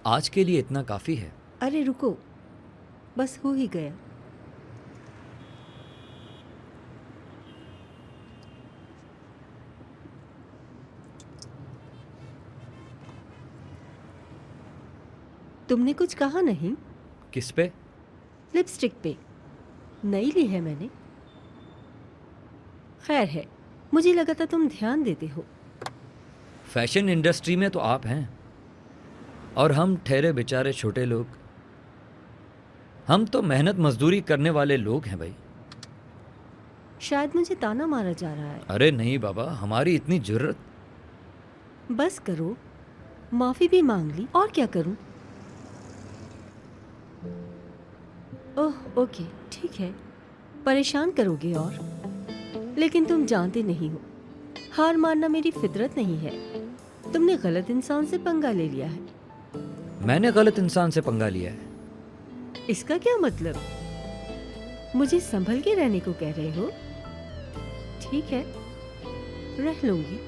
आज के लिए इतना काफ़ी है। अरे रुको, बस हो ही गया। तुमने कुछ कहा नहीं? किस पे? लिपस्टिक पे। नई ली है मैंने। खैर है, मुझे लगा था तुम ध्यान देते हो। फैशन इंडस्ट्री में तो आप हैं, और हम ठहरे बेचारे छोटे लोग। हम तो मेहनत मजदूरी करने वाले लोग हैं भाई। शायद मुझे ताना मारा जा रहा है। अरे नहीं बाबा, हमारी इतनी जरूरत। बस करो, माफी भी मांग ली, और क्या करूं? ओह ओके, ठीक है। परेशान करोगे और, लेकिन तुम जानते नहीं हो, हार मानना मेरी फितरत नहीं है। तुमने गलत इंसान से पंगा ले लिया है। मैंने गलत इंसान से पंगा लिया है? इसका क्या मतलब? मुझे संभल के रहने को कह रहे हो? ठीक है, रह लूंगी।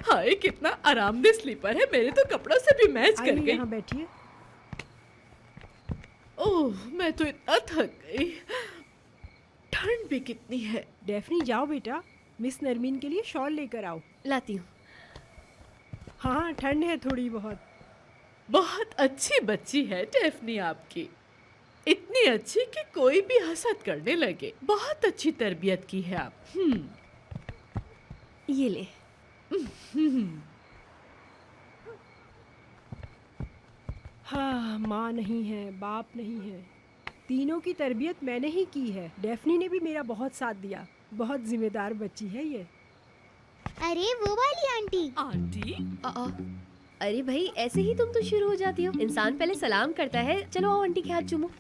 हाय, कितना आरामदेह स्लीपर है, मेरे तो कपड़ों से भी मैच कर आइए गई। यहाँ बैठिए। ओह, मैं तो इतना थक गई। ठंड भी कितनी है। डेफनी जाओ बेटा, मिस नरमीन के लिए शॉल लेकर आओ। लाती हूँ। हाँ, ठंड है थोड़ी बहुत। बहुत अच्छी बच्ची है डेफनी आपकी, इतनी अच्छी कि कोई भी हसद करने लगे। बहुत अच्छी तरबियत की है आप। ये ले। हाँ, माँ नहीं है, बाप नहीं है, तीनों की तरबियत मैंने ही की है। डेफनी ने भी मेरा बहुत साथ दिया। बहुत जिम्मेदार बच्ची है ये। अरे वो वाली आंटी। आंटी, अरे भाई, ऐसे ही तुम तो शुरू हो जाती हो। इंसान पहले सलाम करता है। चलो आओ आंटी के हाथ चूमो।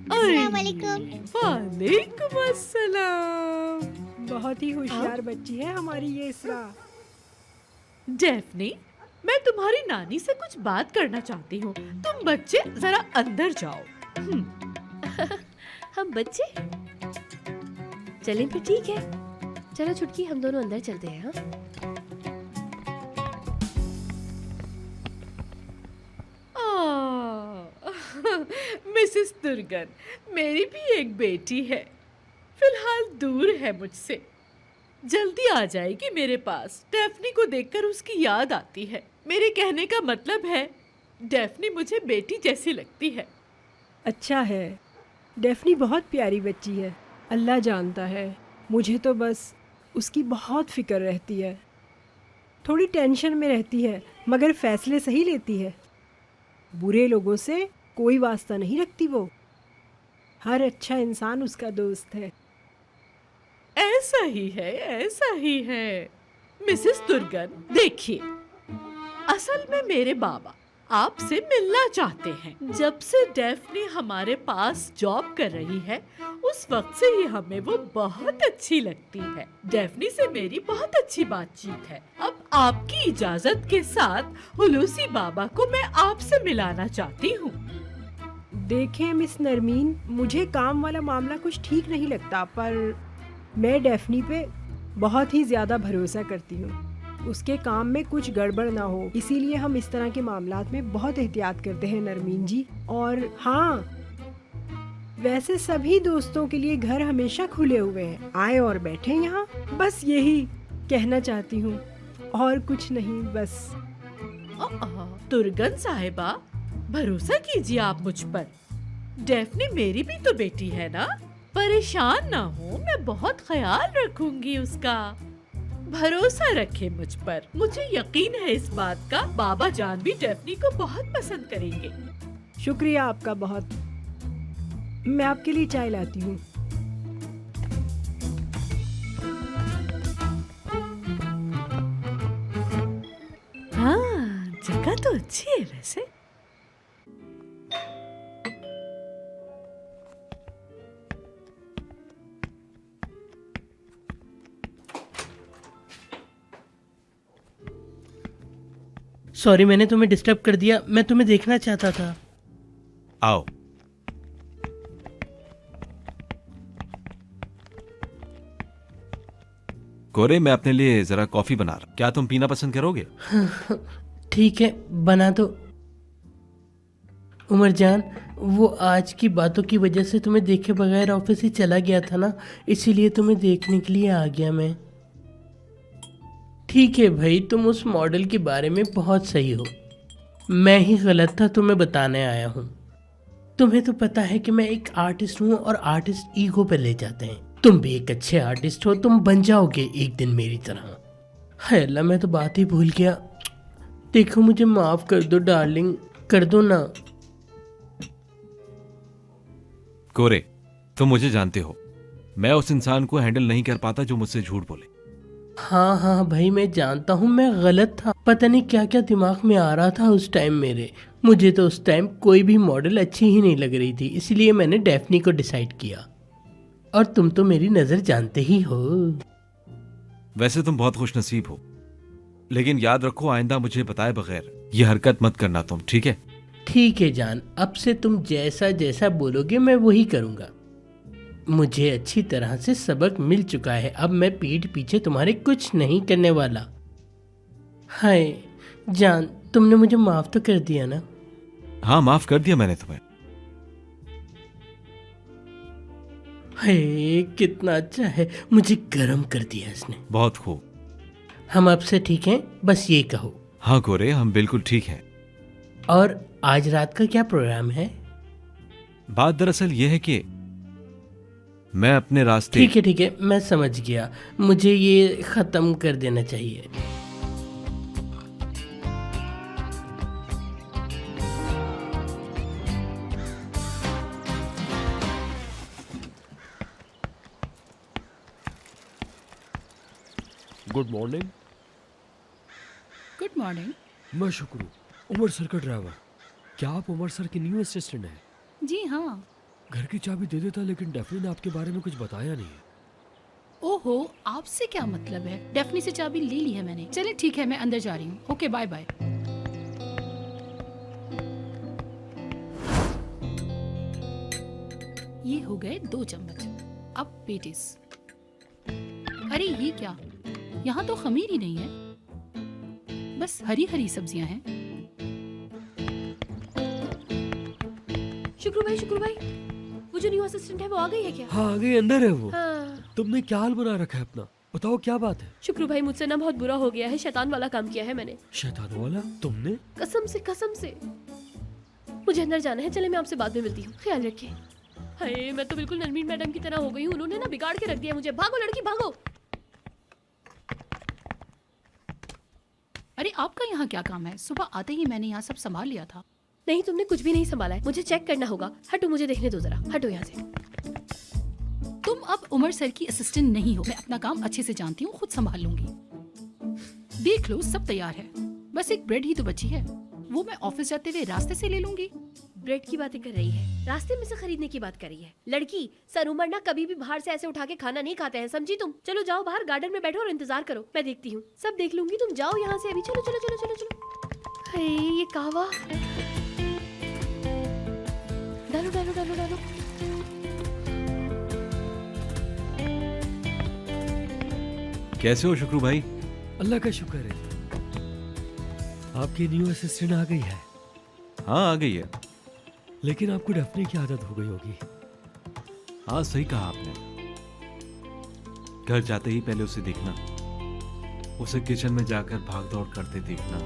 अस्सलाम वालेकुम। वालेकुम अस्सलाम। बहुत ही होशियार बच्ची है हमारी ये इसरा। डेफनी, मैं तुम्हारी नानी से कुछ बात करना चाहती हूँ। तुम बच्चे जरा अंदर जाओ। हम बच्चे? चलें फिर, ठीक है। चलो छुटकी, हम दोनों अंदर चलते हैं। हाँ, मिसेस दुर्गन, मेरी भी एक बेटी है, फिलहाल दूर है मुझसे। जल्दी आ जाएगी मेरे पास। डेफनी को देखकर उसकी याद आती है। मेरे कहने का मतलब है, डेफनी मुझे बेटी जैसी लगती है। अच्छा है, डेफनी बहुत प्यारी बच्ची है। अल्लाह जानता है, मुझे तो बस उसकी बहुत फिक्र रहती है। थोड़ी टेंशन में रहती है, मगर फैसले सही लेती है। बुरे लोगों से कोई वास्ता नहीं रखती वो। हर अच्छा इंसान उसका दोस्त है। ऐसा ही है, ऐसा ही है। मिसेस दुर्गन, देखिए, असल में मेरे बाबा आपसे मिलना चाहते हैं। जब से डेफनी हमारे पास जॉब कर रही है, उस वक्त से ही हमें वो बहुत अच्छी लगती है। डेफनी से मेरी बहुत अच्छी बातचीत है। अब आपकी इजाजत के साथ हुलूसी बाबा को मैं आपसे मिलाना चाहती हूँ। देखें मिस नरमीन, मुझे काम वाला मामला कुछ ठीक नहीं लगता, पर मैं डेफनी पे बहुत ही ज़्यादा भरोसा करती हूँ। उसके काम में कुछ गड़बड़ ना हो, इसीलिए हम इस तरह के मामलात में बहुत एहतियात करते हैं नरमीन जी। और हाँ, वैसे सभी दोस्तों के लिए घर हमेशा खुले हुए हैं, आए और बैठे यहाँ। बस यही कहना चाहती हूँ, और कुछ नहीं। बस दुर्गन साहिबा, भरोसा कीजिए आप मुझ पर। डेफनी मेरी भी तो बेटी है ना। परेशान ना हो, मैं बहुत ख्याल रखूंगी उसका। भरोसा रखे मुझ पर। मुझे यकीन है इस बात का, बाबा जान भी डेफनी को बहुत पसंद करेंगे। शुक्रिया आपका बहुत। मैं आपके लिए चाय लाती हूँ। हाँ, जगह तो अच्छी है वैसे। सॉरी मैंने तुम्हें डिस्टर्ब कर दिया, मैं तुम्हें देखना चाहता था। आओ। कोरे, मैं अपने लिए जरा कॉफी बना रहा, क्या तुम पीना पसंद करोगे? ठीक है, बना दो। उमर जान, वो आज की बातों की वजह से तुम्हें देखे बगैर ऑफिस से चला गया था ना, इसीलिए तुम्हें देखने के लिए आ गया मैं। ठीक है भाई, तुम उस मॉडल के बारे में बहुत सही हो, मैं ही गलत था, तुम्हें बताने आया हूँ। तुम्हें तो पता है कि मैं एक आर्टिस्ट हूँ और आर्टिस्ट ईगो पे ले जाते हैं। तुम भी एक अच्छे आर्टिस्ट हो, तुम बन जाओगे एक दिन मेरी तरह। हाय अल्लाह, मैं तो बात ही भूल गया। देखो मुझे माफ कर दो डार्लिंग, कर दो ना। कोरे, तुम मुझे जानते हो, मैं उस इंसान को हैंडल नहीं कर पाता जो मुझसे झूठ बोले। हाँ हाँ भाई, मैं जानता हूँ मैं गलत था, पता नहीं क्या क्या दिमाग में आ रहा था उस टाइम मेरे। मुझे तो उस टाइम कोई भी मॉडल अच्छी ही नहीं लग रही थी, इसलिए मैंने डेफनी को डिसाइड किया। और तुम तो मेरी नज़र जानते ही हो। वैसे तुम बहुत खुशनसीब हो, लेकिन याद रखो आइंदा मुझे बताए बगैर ये हरकत मत करना तुम, ठीक है? ठीक है जान, अब से तुम जैसा जैसा बोलोगे मैं वही करूँगा। मुझे अच्छी तरह से सबक मिल चुका है, अब मैं पीठ पीछे तुम्हारे कुछ नहीं करने वाला। हाय जान, तुमने मुझे माफ तो कर दिया ना? हाँ, माफ कर दिया मैंने तुम्हें। हाय कितना अच्छा है, मुझे गर्म कर दिया इसने। बहुत खूब। हम अब से ठीक हैं, बस ये कहो। हाँ गोरे, हम बिल्कुल ठीक हैं। और आज रात का क्या प्रोग्राम है? बात दरअसल ये है कि मैं अपने रास्ते। ठीक है, मैं समझ गया, मुझे ये खत्म कर देना चाहिए। Good morning. Good morning. मैं शुक्रू, उमर सर का ड्राइवर। क्या आप उमर सर के न्यू असिस्टेंट हैं? जी हाँ। घर की चाबी दे देता, लेकिन डेफनी ने आपके बारे में कुछ बताया नहीं है। ओहो, आपसे क्या मतलब है? डेफनी से चाबी ले ली है मैंने। चलिए ठीक है, मैं अंदर जा रही हूँ। Okay, bye bye. ये हो गए 2 चम्मच। अब पेटिस। अरे ये क्या, यहाँ तो खमीर ही नहीं है, बस हरी हरी सब्जियां हैं। शुक्रू भाई, वो जो न्यू असिस्टेंट है वो आ गई है क्या? हाँ, आगे अंदर है वो। हाँ। तुमने क्या हाल बना रखा है अपना, बताओ क्या बात है? शुक्रू भाई, मुझसे ना बहुत बुरा हो गया है, शैतान वाला काम किया है मैंने। शैतान वाला? तुमने? कसम से। मुझे अंदर जाना है, चले मैं आपसे बाद में मिलती हूँ, ख्याल रखिए। हाय, मैं तो बिल्कुल नरमीन मैडम की तरह हो गई हूँ, उन्होंने ना बिगाड़ के रख दिया मुझे। भागो लड़की भागो। अरे आपका यहाँ क्या काम है? सुबह आते ही मैंने यहाँ सब संभाल लिया था। नहीं, तुमने कुछ भी नहीं संभाला है, मुझे चेक करना होगा। हटो, मुझे देखने दो जरा, हटो यहाँ से। तुम अब उमर सर की असिस्टेंट नहीं हो, मैं अपना काम अच्छे से जानती हूँ, खुद संभाल लूंगी। देख लो, सब तैयार है, बस एक ब्रेड ही तो बची है, वो मैं ऑफिस जाते हुए रास्ते से ले लूंगी। ब्रेड की बातें कर रही है, रास्ते में से खरीदने की बात कर रही है। लड़की, सर उमर ना कभी भी बाहर से ऐसे उठा के खाना नहीं खाते हैं, समझी तुम? चलो जाओ बाहर गार्डन में बैठो और इंतजार करो, मैं देखती हूँ, सब देख लूंगी। तुम जाओ यहाँ से अभी, चलो चलो चलो चलो चलो। हाय, ये कहवा। डालो डालो डालो डालो। कैसे हो शुक्रू भाई? अल्लाह का शुक्र है, आपकी न्यू असिस्टेंट आ गई है। हाँ, आ गई है। लेकिन आपको डेफनी की आदत हो गई होगी। हाँ, सही कहा आपने। घर जाते ही पहले उसे देखना, उसे किचन में जाकर भाग दौड़ करते देखना,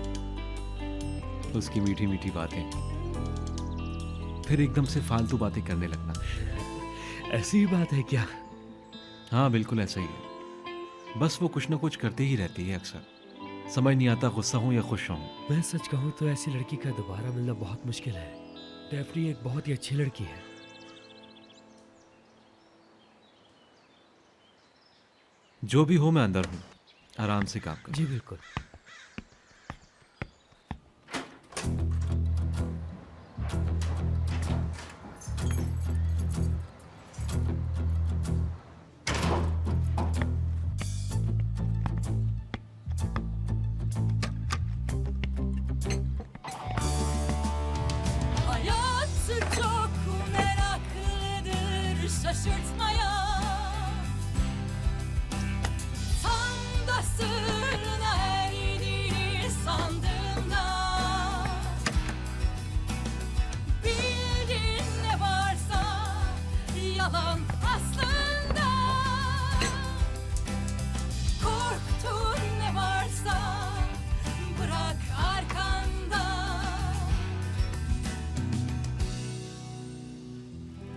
उसकी मीठी मीठी बातें, फिर एकदम से फालतू बातें करने लगना। ऐसी ही बात है क्या? हाँ, बिल्कुल ऐसा ही है। बस वो कुछ ना कुछ करते ही रहती है अक्सर, समझ नहीं आता गुस्सा हूँ या खुश हूँ। मैं सच कहूँ तो ऐसी लड़की का दोबारा मिलना बहुत मुश्किल है। डेफनी एक बहुत ही अच्छी लड़की है। जो भी हो, मैं अंदर हूँ, आराम से काम कर। जी बिल्कुल।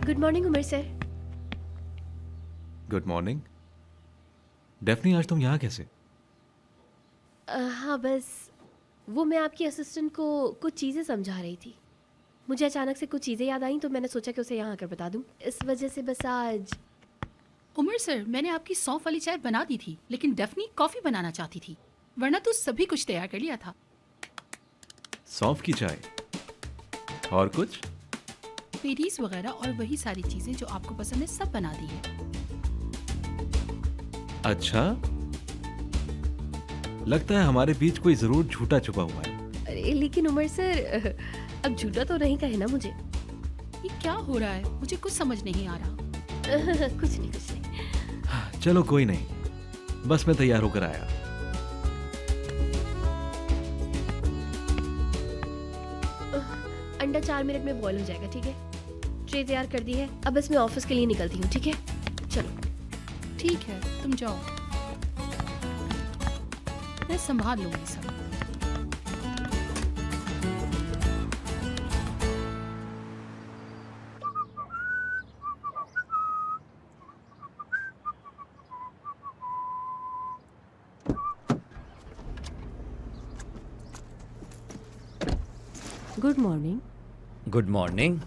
Good morning Umar sir. Good morning. Daphne, आज तुम यहाँ कैसे? हाँ बस वो मैं आपकी असिस्टेंट को कुछ चीज़ें समझा रही थी। मुझे अचानक से कुछ चीज़ें याद आई तो मैंने सोचा कि उसे यहाँ आकर बता दूँ, इस वजह से बस आज। उमर सर, मैंने आपकी सौंफ वाली चाय बना दी थी, लेकिन डेफनी कॉफ़ी बनाना चाहती थी, वरना तो सभी कुछ तैयार कर लिया था। सौंफ की चाय और कुछ? पेरीज वगैरह और वही सारी चीजें जो आपको पसंद है सब बना दी है। अच्छा, लगता है हमारे बीच कोई जरूर झूठा छुपा हुआ है। अरे लेकिन उमर सर अब झूठा तो नहीं कहे ना मुझे। ये क्या हो रहा है, मुझे कुछ समझ नहीं आ रहा। कुछ नहीं। चलो कोई नहीं, बस मैं तैयार होकर आया। अंडा 4 मिनट में बॉईल हो जाएगा, ठीक है? ट्रे तैयार कर दी है, अब बस मैं ऑफिस के लिए निकलती हूँ, ठीक है? चलो। ठीक है, तुम जाओ, मैं संभाल लूंगी सब। Good morning. Good morning.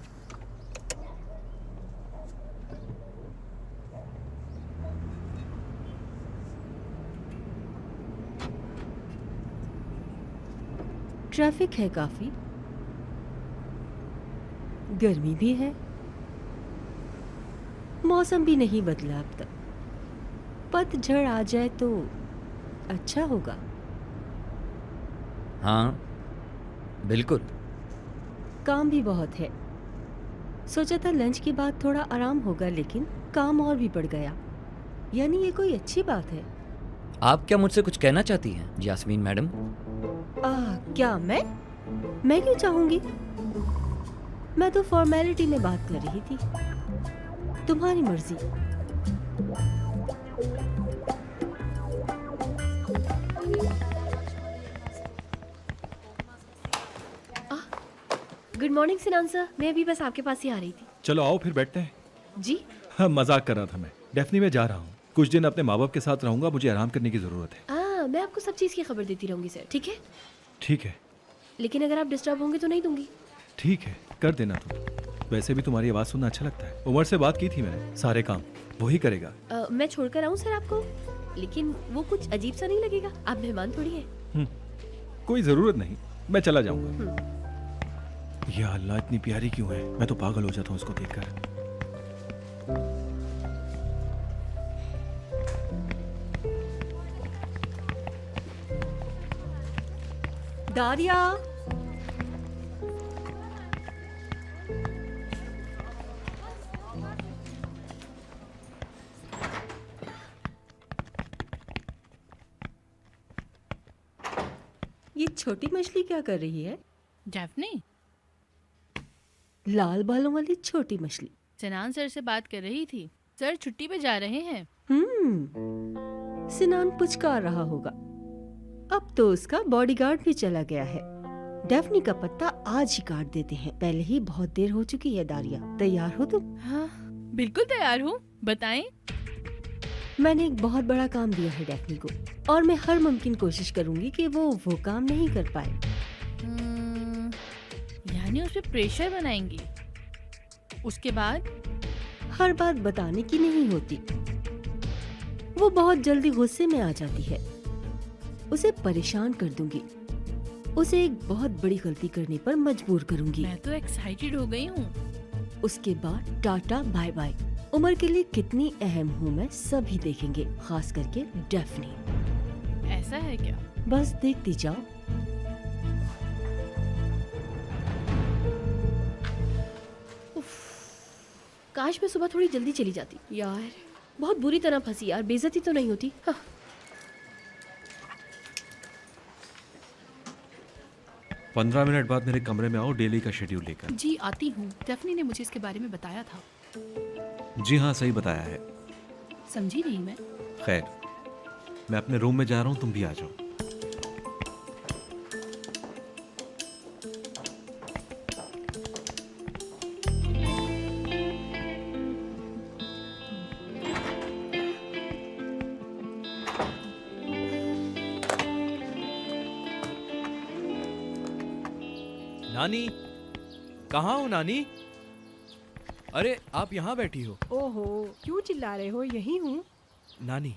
Traffic है काफी, गर्मी भी है, मौसम भी नहीं बदला अब तक। पतझड़ आ जाए तो अच्छा होगा। हाँ बिल्कुल। काम भी बहुत है। सोचा था लंच के बाद थोड़ा आराम होगा, लेकिन काम और भी बढ़ गया। यानी ये कोई अच्छी बात है। आप क्या मुझसे कुछ कहना चाहती हैं यास्मीन मैडम? क्या मैं क्यों चाहूंगी? मैं तो फॉर्मेलिटी में बात कर रही थी। तुम्हारी मर्जी। गुड मॉर्निंग सिनान सर, मैं अभी बस आपके पास ही आ रही थी। चलो आओ फिर बैठते हैं। जी? हाँ, मजाक कर रहा था मैं। डेफनी में जा रहा हूँ, कुछ दिन अपने माँ बाप के साथ रहूंगा, मुझे आराम करने की जरूरत है। मैं आपको सब चीज़ की खबर देती रहूंगी सर, ठीक है? ठीक है। लेकिन अगर आप डिस्टर्ब होंगे तो नहीं दूंगी। ठीक है, कर देना तुम। वैसे भी तुम्हारी आवाज़ सुनना अच्छा लगता है। उमर से बात की थी मैंने, सारे काम वही करेगा। मैं छोड़कर आऊँ सर आपको? लेकिन वो कुछ अजीब सा नहीं लगेगा? आप मेहमान थोड़ी हैं। कोई ज़रूरत नहीं, मैं चला जाऊंगा। या अल्लाह, इतनी प्यारी क्यों है? मैं तो पागल हो जाता हूँ उसको देखकर। दारिया, ये छोटी मछली क्या कर रही है? डेफनी, लाल बालों वाली छोटी मछली। सिनान सर से बात कर रही थी, सर छुट्टी पे जा रहे हैं। सिनान पुचकार रहा होगा। अब तो उसका बॉडीगार्ड भी चला गया है। डेफनी का पत्ता आज ही काट देते हैं, पहले ही बहुत देर हो चुकी है। दारिया, तैयार हो तुम? हाँ बिल्कुल तैयार हूँ, बताएं। मैंने एक बहुत बड़ा काम दिया है डेफनी को, और मैं हर मुमकिन कोशिश करूंगी कि वो काम नहीं कर पाए। यानी उस पर प्रेशर बनाएंगी, उसके बाद? हर बात बताने की नहीं होती, वो बहुत जल्दी गुस्से में आ जाती है। उसे परेशान कर दूंगी, उसे एक बहुत बड़ी गलती करने पर मजबूर करूंगी। मैं तो एक्साइटेड हो गई हूँ। उसके बाद टाटा बाय बाय। उमर के लिए कितनी अहम हूँ मैं, सभी देखेंगे, खास करके डेफनी। ऐसा है क्या? बस देखती जाओ। काश मैं सुबह थोड़ी जल्दी चली जाती यार। बहुत बुरी तरह फंसी यार, बेइज्जती तो नहीं होती। हाँ। 15 मिनट बाद मेरे कमरे में आओ, डेली का शेड्यूल लेकर। जी आती हूँ, डेफनी ने मुझे इसके बारे में बताया था। जी हाँ, सही बताया है। समझी नहीं मैं। खैर, मैं अपने रूम में जा रहा हूँ, तुम भी आ जाओ। नानी, कहाँ हो नानी? अरे आप यहाँ बैठी हो। ओहो, क्यों चिल्ला रहे हो? यही हूँ। नानी,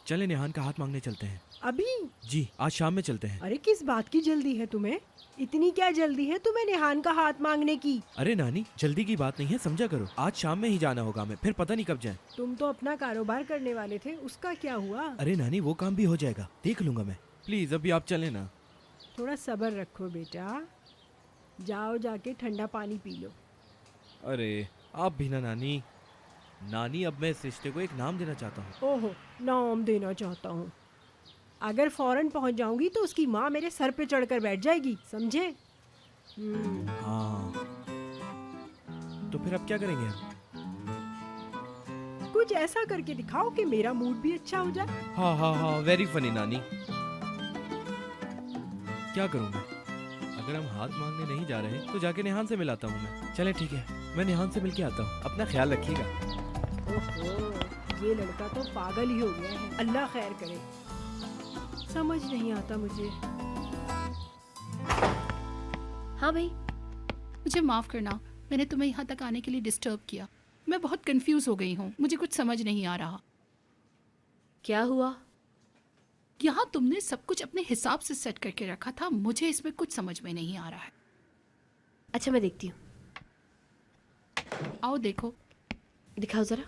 चले नेहान का हाथ मांगने चलते हैं। अभी? जी, आज शाम में चलते हैं। अरे किस बात की जल्दी है तुम्हें? इतनी क्या जल्दी है तुम्हें नेहान का हाथ मांगने की? अरे नानी, जल्दी की बात नहीं है, समझा करो। आज शाम में ही जाना होगा हमें, फिर पता नहीं कब जाए। तुम तो अपना कारोबार करने वाले थे, उसका क्या हुआ? अरे नानी, वो काम भी हो जाएगा, देख लूंगा मैं। प्लीज अभी आप चले ना। थोड़ा सब्र रखो बेटा, जाओ जाके ठंडा पानी पी लो। अरे आप भी ना नानी। नानी, अब मैं इस रिश्ते को एक नाम देना चाहता हूँ। ओहो, नाम देना चाहता हूँ। अगर फौरन पहुँच जाऊंगी तो उसकी माँ मेरे सर पे चढ़कर बैठ जाएगी, समझे? हाँ, तो फिर अब क्या करेंगे हम? कुछ ऐसा करके दिखाओ कि मेरा मूड भी अच्छा हो जाए। हाँ हाँ हाँ, वेरी फनी नानी। क्या करूँ मैं? अगर हम हाथ मांगने नहीं जा रहे तो जाके नेहान से मिलाता हूँ मैं। चले ठीक है, मैं नेहान से मिलके आता हूँ। अपना ख्याल रखिएगा। ओहो, ये लड़का तो पागल ही हो गया है। अल्लाह खैर करे। समझ नहीं आता मुझे। हाँ भाई, मुझे माफ करना, मैंने तुम्हें यहाँ तक आने के लिए डिस्टर्ब किया। मैं बहुत कंफ्यूज हो गई हूँ, मुझे कुछ समझ नहीं आ रहा। क्या हुआ? यहाँ तुमने सब कुछ अपने हिसाब से सेट करके रखा था, मुझे इसमें कुछ समझ में नहीं आ रहा है। अच्छा, मैं देखती हूँ। आओ देखो। दिखाओ जरा।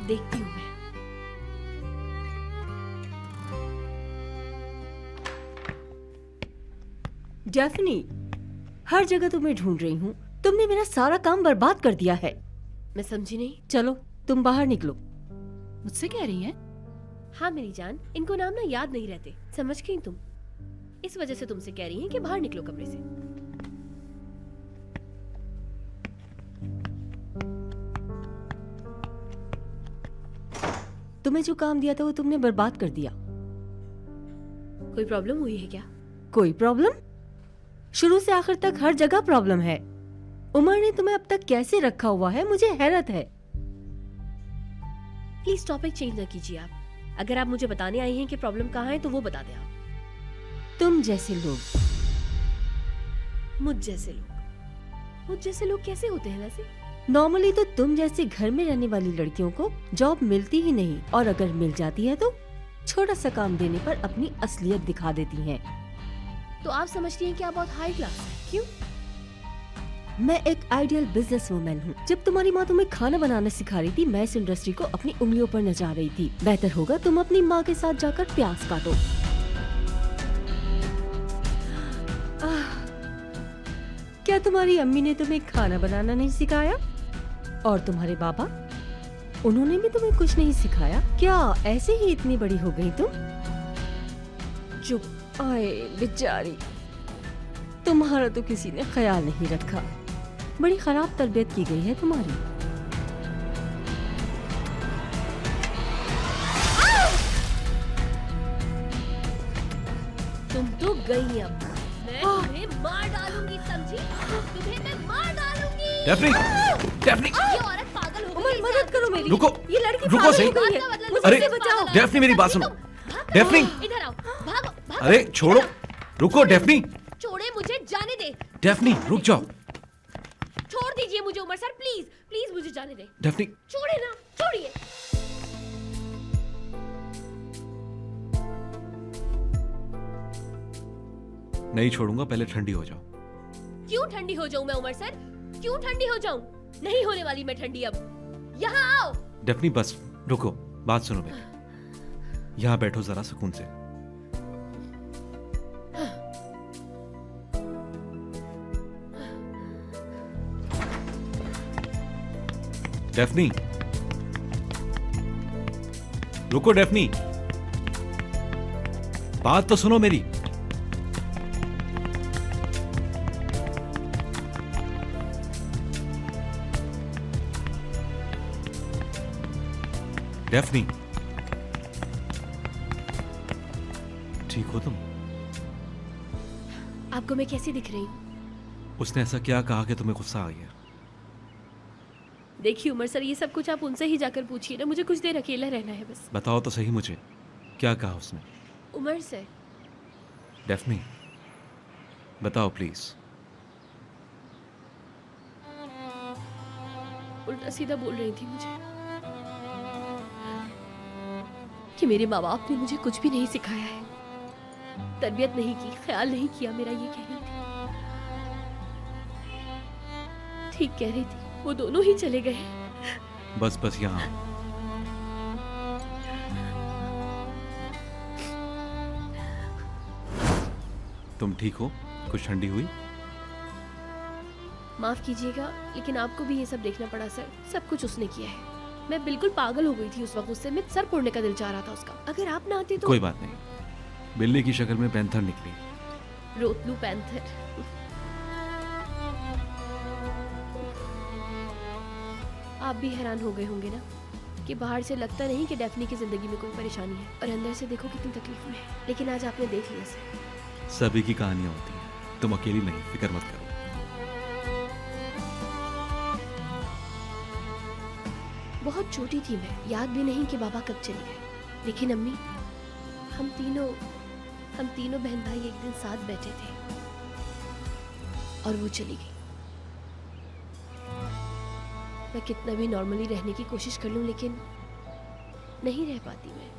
देखती हूँ मैं। डेफनी, हर जगह तुम्हें ढूंढ रही हूँ। तुमने मेरा सारा काम बर्बाद कर दिया है। मैं समझी नहीं। चलो तुम बाहर निकलो। मुझसे कह रही हैं? हाँ मेरी जान, इनको नाम ना याद नहीं रहते, समझ गई तुम? इस वजह से तुमसे कह रही हैं कि बाहर निकलो कमरे से। तुम्हें जो काम दिया था वो तुमने बर्बाद कर दिया। कोई प्रॉब्लम हुई है क्या? कोई प्रॉब्लम? शुरू से आखिर तक हर जगह प्रॉब्लम है। उमर ने तुम्हें अब तक कैसे रखा हुआ है, मुझे हैरत है। प्लीज टॉपिक चेंज ना कीजिए आप। अगर आप मुझे बताने आई हैं कि प्रॉब्लम कहाँ है तो वो बता दें आप। तुम जैसे लोग। मुझ जैसे लोग? मुझ जैसे लोग कैसे होते हैं वैसे? नॉर्मली तो तुम जैसे घर में रहने वाली लड़कियों को जॉब मिलती ही नहीं, और अगर मिल जाती है तो छोटा सा काम देने पर अपनी असलियत दिखा देती हैं। तो आप समझती हैं कि आप बहुत हाई क्लास हैं, क्यों? मैं एक आइडियल बिजनेस वुमन हूँ। जब तुम्हारी माँ तुम्हें खाना बनाना सिखा रही थी, मैं इस इंडस्ट्री को अपनी उंगलियों पर नचा रही थी। बेहतर होगा तुम अपनी माँ के साथ जाकर प्याज काटो। क्या तुम्हारी अम्मी ने तुम्हें खाना बनाना नहीं सिखाया? और तुम्हारे बाबा, उन्होंने भी तुम्हें कुछ नहीं सिखाया? क्या ऐसे ही इतनी बड़ी हो गई तुम? चुप। आए बेचारी, तुम्हारा तो किसी ने ख्याल नहीं रखा। बड़ी खराब तरबियत की गई है तुम्हारी। तुम तो गई अब। मैं तुम्हें मार डालूंगी, समझी? तुम्हें मैं मार डालूंगी। डेफनी, डेफनी, ये औरत पागल हो गई है। मदद करो मेरी। रुको, ये लड़की रुको पागल सही। हो गई है। मुझे अरे इससे बचाओ। डेफनी, मेरी बात सुनो। डेफनी, इधर आओ, भागो, भागो। अरे छोड़ो, रुको डेफनी। छोड़े मुझे, जाने दे। डेफनी रुक जाओ। छोड़ दीजिए मुझे उमर सर, प्लीज प्लीज मुझे जाने दे। डेफनी, छोड़े ना, छोड़िए। नहीं छोड़ूंगा, पहले ठंडी हो जाओ। क्यों ठंडी हो जाऊं मैं उमर सर? क्यों ठंडी हो जाऊं? नहीं होने वाली मैं ठंडी अब। यहाँ आओ। डेफनी बस रुको, बात सुनो मेरी। यहाँ बैठो जरा सुकून से। डेफनी रुको, डेफनी बात तो सुनो मेरी। डेफनी, ठीक हो तुम? आपको मैं कैसी दिख रही हूँ? उसने ऐसा क्या कहा कि तुम्हें गुस्सा आ गया? देखिए उमर सर, ये सब कुछ आप उनसे ही जाकर पूछिए ना, मुझे कुछ देर अकेला रहना है बस। बताओ तो सही मुझे, क्या कहा उसने? उमर सर, डेफनी, बताओ प्लीज। उल्टा सीधा बोल रही थी मुझे कि मेरे माँ बाप ने मुझे कुछ भी नहीं सिखाया है, तरबियत नहीं की, ख्याल नहीं किया मेरा, ये कह रही थी। ठीक कह रही थी, वो दोनों ही चले गए। बस बस यहाँ। तुम ठीक हो? कुछ ठंडी हुई? माफ कीजिएगा, लेकिन आपको भी ये सब देखना पड़ा सर। सब कुछ उसने किया है। मैं बिल्कुल पागल हो गई थी उस वक्त, उससे मैं सर फोड़ने का दिल चाह रहा था उसका। अगर आप ना आते तो। कोई बात नहीं, बिल्ली की शक्ल में पैंथर निकली। रोतलू पैंथर। आप भी हैरान हो गए होंगे ना कि बाहर से लगता नहीं कि डेफनी की जिंदगी में कोई परेशानी है, और अंदर से देखो कितनी तकलीफ में है। लेकिन आज आपने देख लिया सर। सभी की कहानियां होती हैं, तुम अकेली नहीं, फिक्र मत करो। बहुत छोटी थी मैं, याद भी नहीं कि बाबा कब चले गए। लेकिन अम्मी, हम तीनों बहन भाई एक दिन साथ बैठे थे और वो चली गई। मैं कितना भी नॉर्मली रहने की कोशिश कर लूं, लेकिन नहीं रह पाती मैं।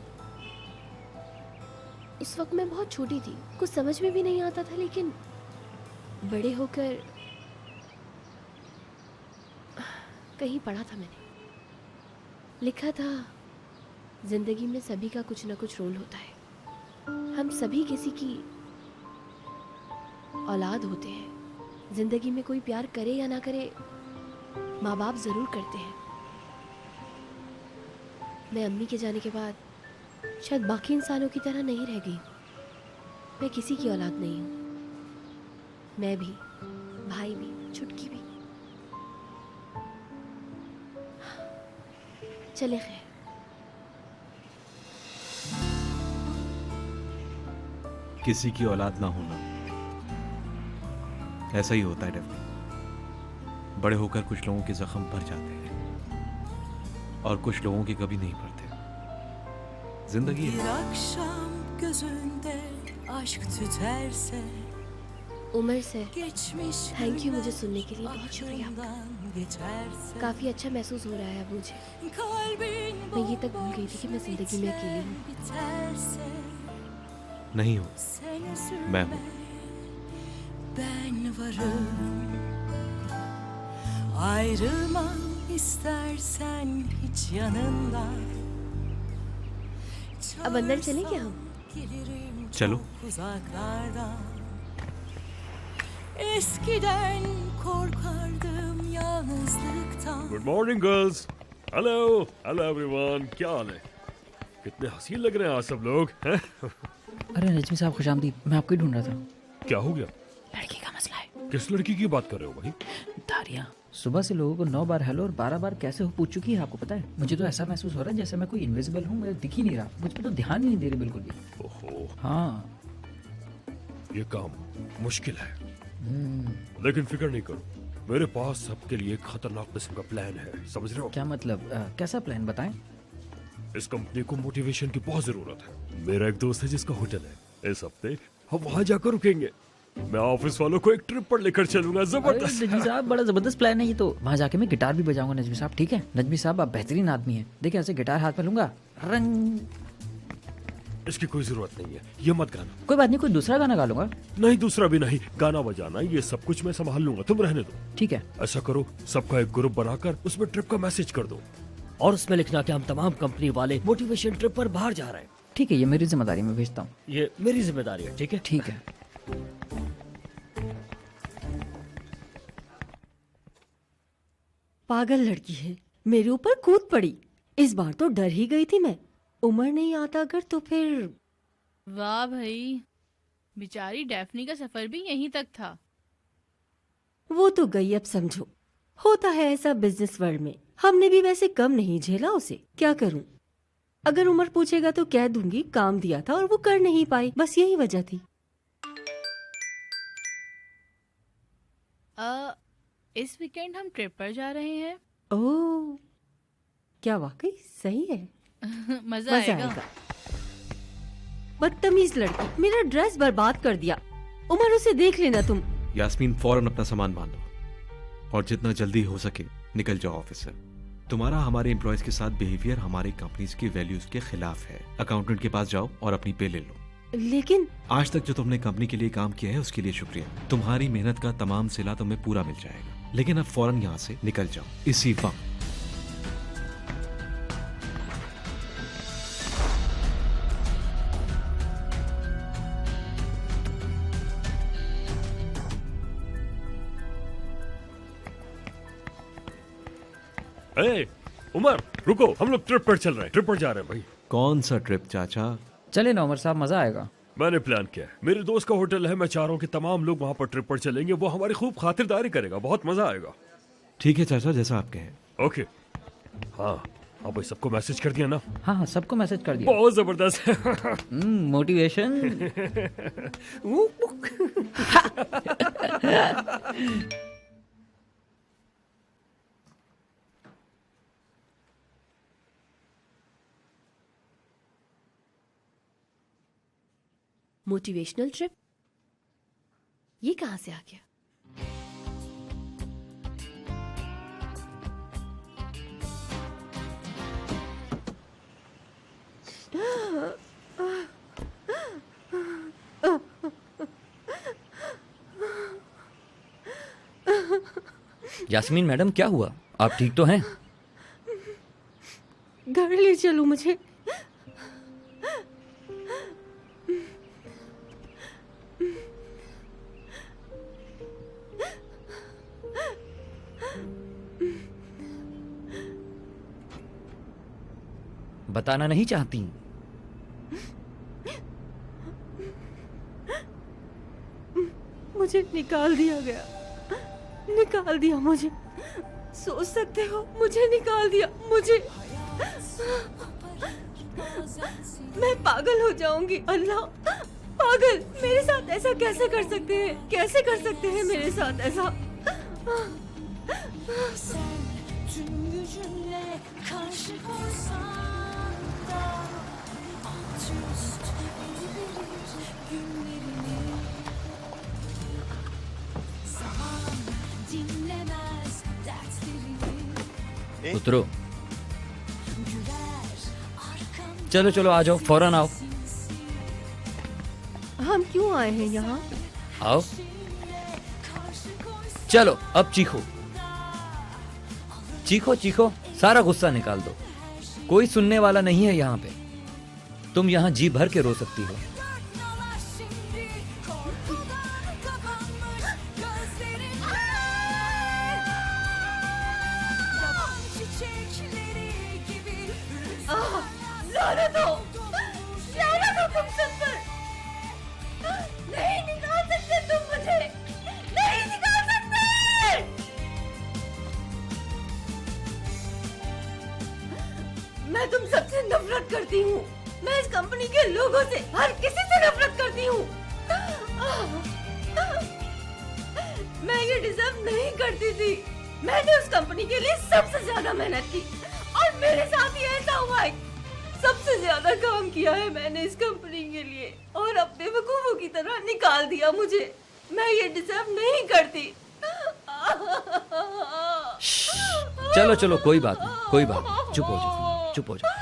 उस वक्त मैं बहुत छोटी थी, कुछ समझ में भी नहीं आता था, लेकिन बड़े होकर कहीं पढ़ा था मैंने, लिखा था जिंदगी में सभी का कुछ ना कुछ रोल होता है। हम सभी किसी की औलाद होते हैं। जिंदगी में कोई प्यार करे या ना करे, माँ बाप जरूर करते हैं। मैं अम्मी के जाने के बाद शायद बाकी इंसानों की तरह नहीं रह गई। मैं किसी की औलाद नहीं हूँ, मैं भी, भाई भी, छुटकी भी। चले खैर। किसी की औलाद ना होना ऐसा ही होता है डेफनी। बड़े होकर कुछ लोगों के जख्म भर जाते हैं और कुछ लोगों के कभी नहीं भरते। जिंदगी है। उमर से थैंक यू मुझे सुनने के लिए, बहुत शुक्रिया आपका। काफी अच्छा महसूस हो रहा है अब मुझे। मैं ये तक भूल गई थी कि मैं जिंदगी में अकेली हूँ। नहीं हो, मैं हूं। Ayrılmam istersen hiç yanından. अब अंदर चले क्या हम? चलो। Uzaklardan. Eskiden korkardım yalnızlıktan. Good morning girls. Hello hello everyone, क्या हाल है? कितने हसीन लग रहे हैं आज सब लोग हैं? अरे नजमी साहब खुशामदीद, मैं आपको ही ढूंढ रहा था। क्या हो गया? लड़की का मसला है। किस लड़की की बात कर रहे हो भाई? दारिया सुबह से लोगों को 9 बार हेलो और 12 बार कैसे हो पूछ चुकी है, आपको पता है? मुझे तो ऐसा महसूस हो रहा है जैसे मैं कोई इनविजिबल हूँ, मैं दिख ही नहीं रहा। मुझ पर तो ध्यान ही नहीं दे रही बिल्कुल भी। ओहो, हाँ, ये काम मुश्किल है, लेकिन फिक्र नहीं करो, मेरे पास सबके लिए एक खतरनाक किस्म का प्लान है। समझ रहे हो? क्या मतलब? कैसा प्लान बताएं? इस कंपनी को मोटिवेशन की बहुत जरूरत है। मेरा एक दोस्त है जिसका होटल है, इस हफ्ते हम वहां जाकर रुकेंगे। मैं ऑफिस वालों को एक ट्रिप पर लेकर चलूंगा। जबरदस्त। नजमी साहब बड़ा जबरदस्त प्लान है ये तो। वहाँ जाके मैं गिटार भी बजाऊंगा नजमी साहब, ठीक है? नजमी साहब आप बेहतरीन आदमी हैं, देखिए ऐसे गिटार हाथ में लूंगा, रंग। इसकी कोई जरूरत नहीं है, ये मत गाना। कोई बात नहीं, कोई दूसरा गाना गा लूंगा। नहीं, दूसरा भी नहीं, गाना बजाना ये सब कुछ मैं संभाल लूंगा, तुम रहने दो। ठीक है। ऐसा करो, सबका एक ग्रुप बनाकर उसमें ट्रिप का मैसेज कर दो और उसमें लिखना कि हम तमाम कंपनी वाले मोटिवेशन ट्रिप पर बाहर जा रहे हैं। ठीक है, ये मेरी जिम्मेदारी, मैं भेजता हूँ। ये मेरी जिम्मेदारी है, ठीक है? ठीक है। पागल लड़की है, मेरे ऊपर कूद पड़ी। इस बार तो डर ही गई थी मैं। उमर नहीं आता अगर तो फिर। वाह भाई, बेचारी डेफनी का सफर भी यहीं तक था। वो तो गई, अब समझो। होता है ऐसा बिजनेस वर्ल्ड में। हमने भी वैसे कम नहीं झेला उसे। क्या करूं? अगर उमर पूछेगा तो कह दूंगी काम दिया था और वो कर नहीं पाई, बस यही वजह थी। इस वीकेंड हम ट्रिप पर जा रहे हैं। ओह, क्या वाकई सही है? मजा आएगा। बदतमीज लड़की, मेरा ड्रेस बर्बाद कर दिया। उमर, उसे देख लेना तुम। यास्मीन फौरन अपना सामान बांध लो और जितना जल्दी हो सके निकल जाओ ऑफिस से। तुम्हारा हमारे एम्प्लॉयज के साथ बिहेवियर हमारी कंपनीज की वैल्यूज के खिलाफ है। अकाउंटेंट के पास जाओ और अपनी पे ले लो। लेकिन आज तक जो तुमने कंपनी के लिए काम किया है उसके लिए शुक्रिया। तुम्हारी मेहनत का तमाम सिला तुम्हें पूरा मिल जाएगा, लेकिन अब फौरन यहाँ से निकल जाओ इसी वक्त। ए, उमर रुको, हम लोग ट्रिप पर चल रहे हैं, ट्रिप पर जा रहे हैं भाई। कौन सा ट्रिप चाचा? चले ना उमर साहब, मजा आएगा। मैंने प्लान किया है, मेरे दोस्त का होटल है, मैं चाह रहा हूँ कि तमाम लोग वहाँ पर ट्रिप पर चलेंगे, वो हमारी खूब खातिरदारी करेगा, बहुत मजा आएगा। ठीक है चाचा, जैसा आप कहें। ओके। हाँ हाँ भाई, सबको मैसेज कर दिया ना? हाँ हाँ, सबको मैसेज कर दिया। बहुत जबरदस्त। मोटिवेशन। Motivational trip? ये कहाँ से आ गया? यास्मीन मैडम, क्या हुआ? आप ठीक तो हैं? घर ले चलो मुझे। बताना नहीं चाहती? मुझे निकाल दिया गया, निकाल दिया मुझे। सोच सकते हो, मुझे निकाल दिया, मुझे। मैं पागल हो जाऊंगी। अल्लाह, पागल मेरे साथ ऐसा कैसे कर सकते हैं? कैसे कर सकते हैं मेरे साथ ऐसा? Tüm gücünle karşı koysan da alt üst ediverir günlerini. Zaman dinlemez dertlerini. उतरो। Güler arkamda. चलो चलो, आ जाओ, फौरन आओ। हम क्यों आए हैं यहाँ? आओ, चलो अब चीखो, चीखो चीखो, सारा गुस्सा निकाल दो। कोई सुनने वाला नहीं है यहाँ पे। तुम यहाँ जी भर के रो सकती हो। लानत हो तुम सब पर। नहीं निकाल सकते तुम मुझे, नहीं निकाल सकते। मैं तुम सबसे नफरत करती हूँ। मैं इस कंपनी के लोगों से, हर किसी से नफरत करती हूँ। मैं ये डिजर्व नहीं करती थी। मैंने उस कंपनी के लिए सबसे ज्यादा मेहनत की और मेरे साथ ही ऐसा हुआ है। सबसे ज्यादा काम किया है मैंने इस कंपनी के लिए और अब बेवकूफों की तरह निकाल दिया मुझे। मैं ये डिजर्व नहीं करती। चलो चलो, कोई बात नहीं, कोई बात नहीं, चुप हो जाओ, चुप हो जाओ।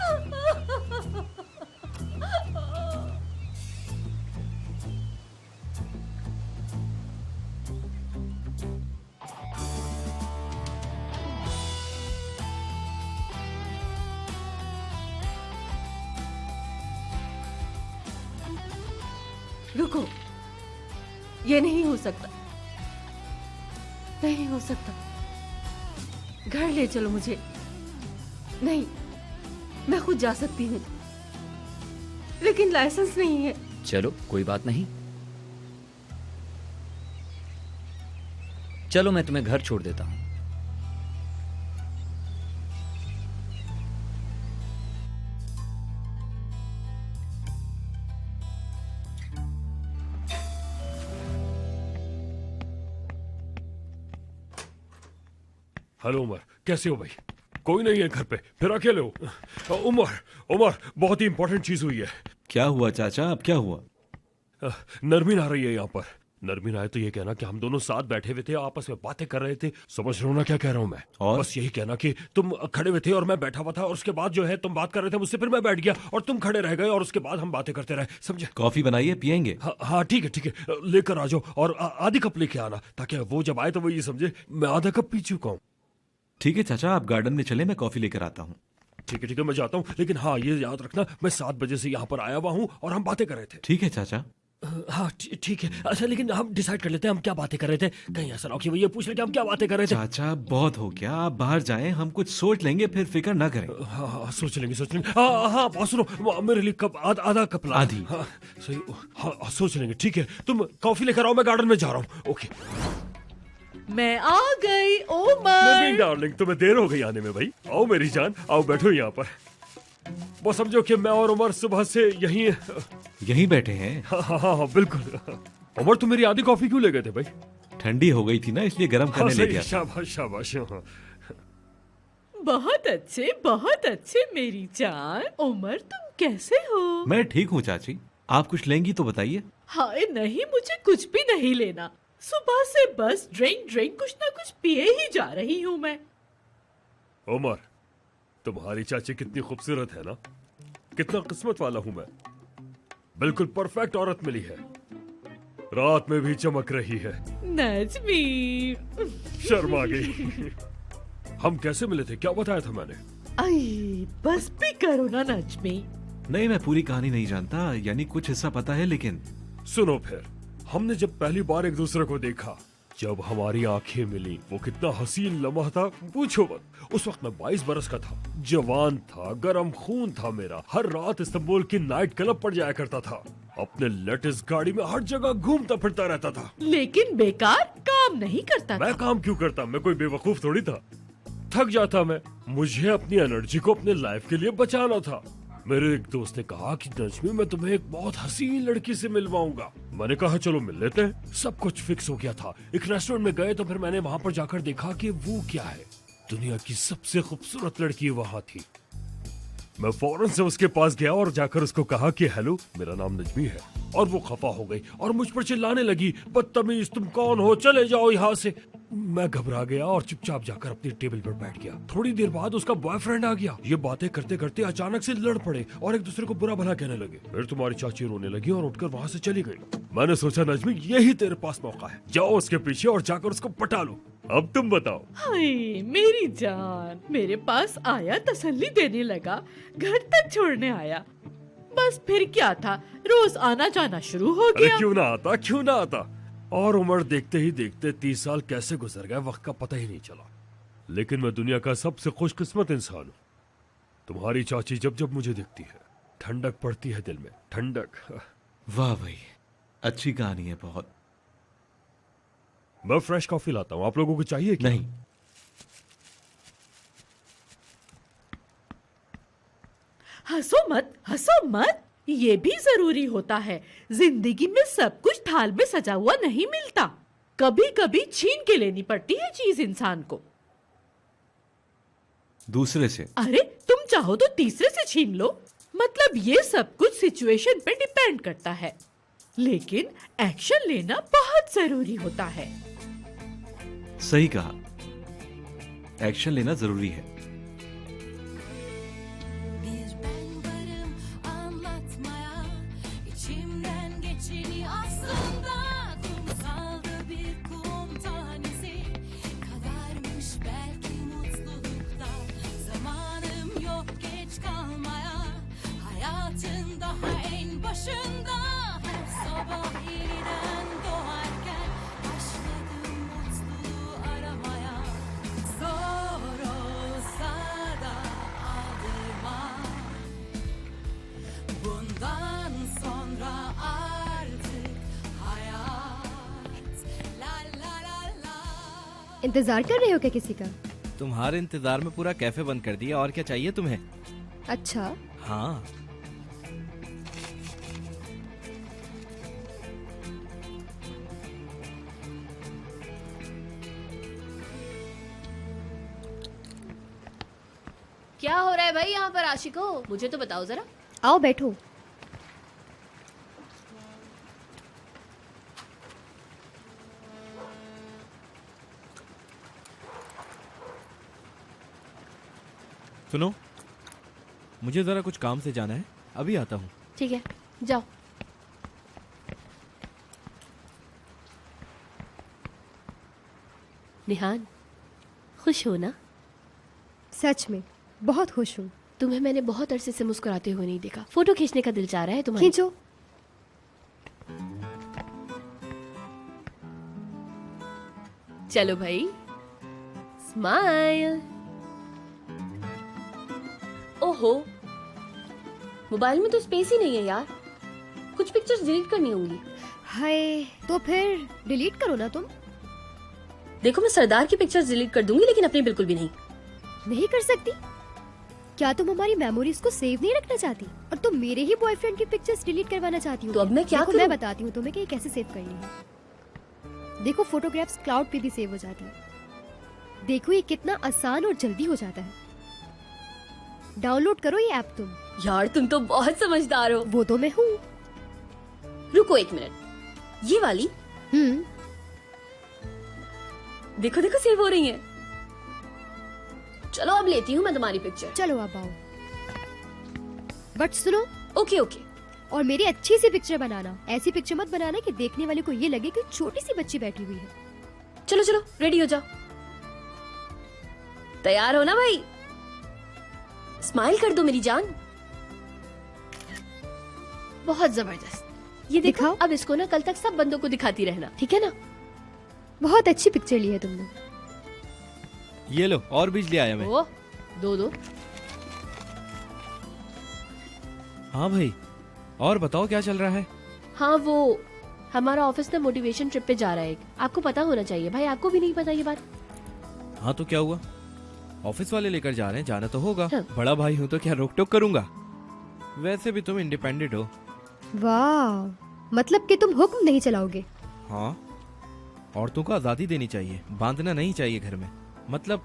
रुको, ये नहीं हो सकता, नहीं हो सकता। घर ले चलो मुझे। नहीं, मैं खुद जा सकती हूँ, लेकिन लाइसेंस नहीं है। चलो कोई बात नहीं, चलो मैं तुम्हें घर छोड़ देता हूँ। हेलो उमर, कैसे हो भाई? कोई नहीं है घर पे, फिर अकेले हो? उमर बहुत ही इंपॉर्टेंट चीज हुई है। क्या हुआ चाचा, अब क्या हुआ? नरमीन आ रही है यहाँ पर। नरमीन आए तो ये कहना कि हम दोनों साथ बैठे हुए थे, आपस में बातें कर रहे थे। समझ रहे हो ना क्या कह रहा हूँ मैं? और? बस यही कहना कि तुम खड़े हुए थे और मैं बैठा हुआ था, और उसके बाद जो है तुम बात कर रहे थे मुझसे, फिर मैं बैठ गया और तुम खड़े रह गए, और उसके बाद हम बातें करते रहे। समझे? कॉफी बनाइए, पियेंगे? हाँ ठीक है, लेकर आ जाओ, और आधी कप लेके आना, ताकि वो जब आए तो वो ये समझे मैं आधा कप पी चुका हूँ। ठीक है चाचा, आप गार्डन में चले, मैं कॉफी लेकर आता हूँ। ठीक है मैं जाता हूँ, लेकिन हाँ ये याद रखना मैं 7 बजे से यहाँ पर आया हुआ हूँ और हम बातें कर रहे थे। ठीक है चाचा। हाँ ठीक है। अच्छा, लेकिन हम डिसाइड कर लेते हैं हम क्या बातें कर रहे थे। कहीं ऐसा ना हो कि वो ये पूछ ले कि हम क्या बातें कर रहे थे। चाचा बहुत हो गया, आप बाहर जाएं, हम कुछ सोच लेंगे, फिर फिक्र ना करें। हाँ सोच लेंगे। हाँ सुनो, मेरे लिए कप आधा कप ला। आधी? हाँ सही। हाँ सोच लेंगे। ठीक है, तुम कॉफी लेकर आओ, मैं गार्डन में जा रहा हूँ। ओके। मैं आ गई उमर। नरमीन डार्लिंग, तुम्हें देर हो गई आने में भाई। आओ मेरी जान, आओ बैठो यहाँ पर। वो समझो कि मैं और उमर सुबह से यहीं बैठे हैं। हाँ बिल्कुल। उमर, तुम मेरी आधी कॉफी क्यों ले गए थे भाई? ठंडी हो गई थी ना, इसलिए गर्म करने ले गया। शाबाश। बहुत अच्छे मेरी जान। उमर, तुम कैसे हो? मैं ठीक हूँ चाची, आप कुछ लेंगी तो बताइए। हाय नहीं, मुझे कुछ भी नहीं लेना। सुबह से बस ड्रिंक कुछ ना कुछ पिए ही जा रही हूँ मैं। उमर, तुम्हारी चाची कितनी खूबसूरत है ना, कितना किस्मत वाला हूँ मैं। बिल्कुल परफेक्ट औरत मिली है, रात में भी चमक रही है। नजमी। शर्मा गई। हम कैसे मिले थे, क्या बताया था मैंने? आई बस भी करो ना नजमी। नहीं, मैं पूरी कहानी नहीं जानता, यानी कुछ हिस्सा पता है, लेकिन सुनो फिर। हमने जब पहली बार एक दूसरे को देखा, जब हमारी आंखें मिली, वो कितना हसीन लम्हा था, पूछो मत। उस वक्त मैं 22 बरस का था, जवान था, गरम खून था मेरा। हर रात इस्तांबुल की नाइट क्लब पर जाया करता था, अपने लेटेस्ट गाड़ी में हर जगह घूमता फिरता रहता था। लेकिन बेकार काम नहीं करता मैं था। काम क्यों करता? मैं कोई बेवकूफ थोड़ी था। थक जाता मैं, मुझे अपनी एनर्जी को अपने लाइफ के लिए बचाना था। मेरे एक दोस्त ने कहा कि नजमी, मैं तुम्हें एक बहुत हसीन लड़की से मिलवाऊंगा। मैंने कहा चलो मिल लेते हैं। सब कुछ फिक्स हो गया था। एक रेस्टोरेंट में गए तो फिर मैंने वहां पर जाकर देखा कि वो क्या है, दुनिया की सबसे खूबसूरत लड़की वहां थी। मैं फौरन से उसके पास गया और जाकर उसको कहा कि हेलो, मेरा नाम नजमी है। और वो खफा हो गई और मुझ पर चिल्लाने लगी, बदतमीज, तुम कौन हो, चले जाओ यहाँ से। मैं घबरा गया और चुपचाप जाकर अपनी टेबल पर बैठ गया। थोड़ी देर बाद उसका बॉयफ्रेंड आ गया। ये बातें करते करते अचानक से लड़ पड़े और एक दूसरे को बुरा भला कहने लगे। फिर तुम्हारी चाची रोने लगी और उठकर वहाँ से चली गई। मैंने सोचा नजमी, यही तेरे पास मौका है, जाओ उसके पीछे और जाकर उसको पटा लो। अब तुम बताओ। हाय मेरी जान, मेरे पास आया, तसल्ली देने लगा, घर तक छोड़ने आया। बस फिर क्या था, रोज आना जाना शुरू हो अरे गया। क्यों ना आता। और उम्र देखते ही देखते 30 साल कैसे गुजर गए, वक्त का पता ही नहीं चला। लेकिन मैं दुनिया का सबसे खुशकिस्मत इंसान हूँ। तुम्हारी चाची जब जब मुझे दिखती है, ठंडक पड़ती है दिल में, ठंडक। वाह भाई, अच्छी कहानी है बहुत। मैं फ्रेश कॉफी लाता हूँ, आप लोगों को चाहिए क्या? नहीं। हंसो मत, ये भी जरूरी होता है। जिंदगी में सब कुछ थाल में सजा हुआ नहीं मिलता, कभी कभी छीन के लेनी पड़ती है चीज इंसान को। दूसरे से? अरे तुम चाहो तो तीसरे से छीन लो। मतलब ये सब कुछ सिचुएशन पे डिपेंड करता है, लेकिन एक्शन लेना बहुत जरूरी होता है। सही कहा, एक्शन लेना जरूरी है। Bir ben varım anlatmaya, içimden geçeni aslında kumsalda bir kum tanesi kadarmış belki mutlulukta. Zamanım yok geç kalmaya, hayatın daha en başında. Her sabah yeniden doğarken başladım mutluluğu aramaya. Zor olsa da aldırma, bundan sonra artık hayat la la la la. इंतजार कर रहे हो क्या किसी का? तुम्हारे इंतजार में पूरा कैफे बंद कर दिया, और क्या चाहिए तुम्हें? अच्छा, हाँ। है भाई यहाँ पर आशिको? मुझे तो बताओ जरा। आओ बैठो। सुनो, मुझे जरा कुछ काम से जाना है, अभी आता हूँ। ठीक है, जाओ। निहान, खुश हो ना? सच में बहुत खुश हूँ। तुम्हें मैंने बहुत अरसे से मुस्कुराते हुए नहीं देखा। फोटो खींचने का दिल चाह रहा है तुम्हारा? खींचो। चलो भाई, स्माइल। ओहो, मोबाइल में तो स्पेस ही नहीं है यार। कुछ पिक्चर्स डिलीट करनी होंगी। हाय, तो फिर डिलीट करो ना तुम। देखो, मैं सरदार की पिक्चर्स डिलीट कर दूंगी, लेकिन अपनी बिल्कुल भी नहीं। नहीं कर सकती? क्या तुम हमारी मेमोरीज को सेव नहीं रखना चाहती? और तुम मेरे ही बॉयफ्रेंड की पिक्चर्स डिलीट करवाना चाहती हो? तो अब मैं क्या करूं? मैं बताती हूँ तुम्हें कि ये कैसे सेव करनी है। देखो, फोटोग्राफ्स क्लाउड पे भी सेव हो जाती है। देखो ये कितना आसान और जल्दी हो जाता है। डाउनलोड करो ये ऐप तुम। यार तुम तो बहुत समझदार हो। वो तो मैं हूँ। रुको एक मिनट, ये वाली? देखो देखो, सेव हो रही है। चलो अब लेती हूँ मैं तुम्हारी पिक्चर। चलो अब आओ। बट सुनो। Okay okay. और मेरी अच्छी सी पिक्चर बनाना। ऐसी पिक्चर मत बनाना कि देखने वाले को ये लगे कि छोटी सी बच्ची बैठी हुई है। चलो चलो, रेडी हो जाओ। तैयार हो ना भाई? स्माइल कर दो मेरी जान। बहुत जबरदस्त। ये देखो, अब इसको ना कल तक सब बंदों को दिखाती रहना, ठीक है ना? बहुत अच्छी पिक्चर ली है तुमने। ये लो, और बिजली आया मैं। ओ, दो। हाँ भाई, और बताओ क्या चल रहा है? हाँ, वो हमारा ऑफिस ना मोटिवेशन ट्रिप पे जा रहा है एक। आपको पता होना चाहिए भाई, आपको भी नहीं पता ये बात? हाँ तो क्या हुआ? ऑफिस वाले लेकर जा रहे हैं, जाना तो होगा। हाँ। बड़ा भाई हूँ तो क्या रोक टोक करूंगा? वैसे भी तुम इंडिपेंडेंट हो। वाह, मतलब कि तुम हुक्म नहीं चलाओगे? हाँ, औरतों को आजादी देनी चाहिए, बांधना नहीं चाहिए घर में। मतलब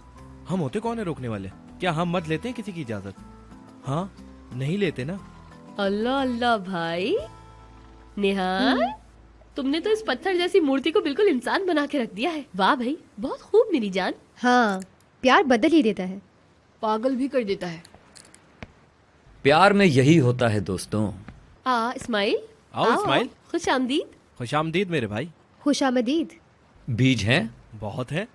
हम होते कौन है रोकने वाले? क्या हम मत लेते हैं किसी की इजाजत? हाँ, नहीं लेते ना। अल्लाह अल्लाह भाई, निहाल, तुमने तो इस पत्थर जैसी मूर्ति को बिल्कुल इंसान बना के रख दिया है। वाह भाई, बहुत खूब मेरी जान। हाँ, प्यार बदल ही देता है, पागल भी कर देता है। प्यार में यही होता है दोस्तों। इस्माइल। आओ इस्माइल। खुश आमदीद। खुश आमदीद मेरे भाई। खुश आमदीद। बीज हैं? बहुत है।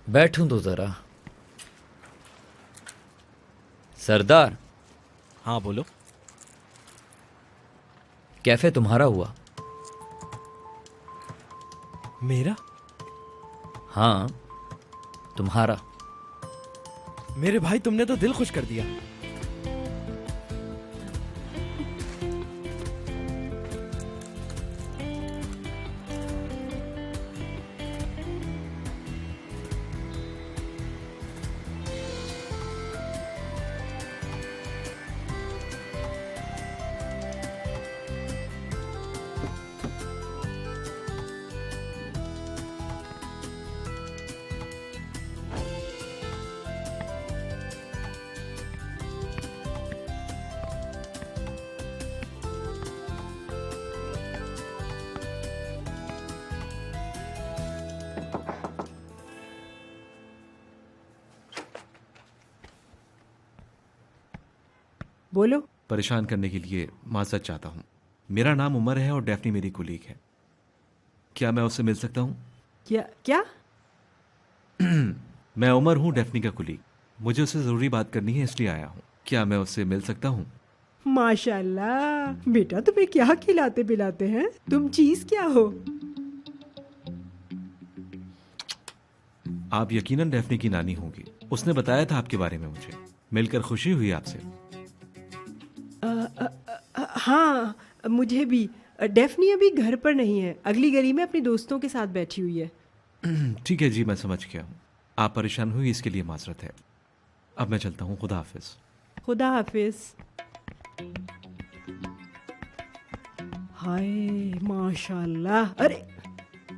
बैठूं तो जरा। सरदार। हाँ बोलो। कैफे तुम्हारा हुआ? मेरा? हाँ, तुम्हारा। मेरे भाई, तुमने तो दिल खुश कर दिया। बोलो। परेशान करने के लिए माजरत चाहता हूँ। मेरा नाम उमर है और डेफनी मेरी कुलीग है। क्या मैं उससे मिल सकता हूँ? क्या? मैं उमर हूँ, डेफनी का कुलीग। मुझे उससे ज़रूरी बात करनी है, इसलिए आया हूँ। क्या मैं उससे मिल सकता हूँ? माशाल्लाह, बेटा तुम्हें क्या खिलाते पिलाते हैं? तुम चीज क्या हो? आप यकीनन डेफनी की नानी होंगी। उसने बताया था आपके बारे में मुझे। मिलकर खुशी हुई आपसे। हाँ, मुझे भी। डेफनी अभी घर पर नहीं है, अगली गली में अपने दोस्तों के साथ बैठी हुई है। ठीक है जी, मैं समझ गया हूँ। आप परेशान हुई इसके लिए माजरत है। अब मैं चलता हूँ। खुदा हाफिज। खुदा हाफिज। हाय माशाल्लाह। अरे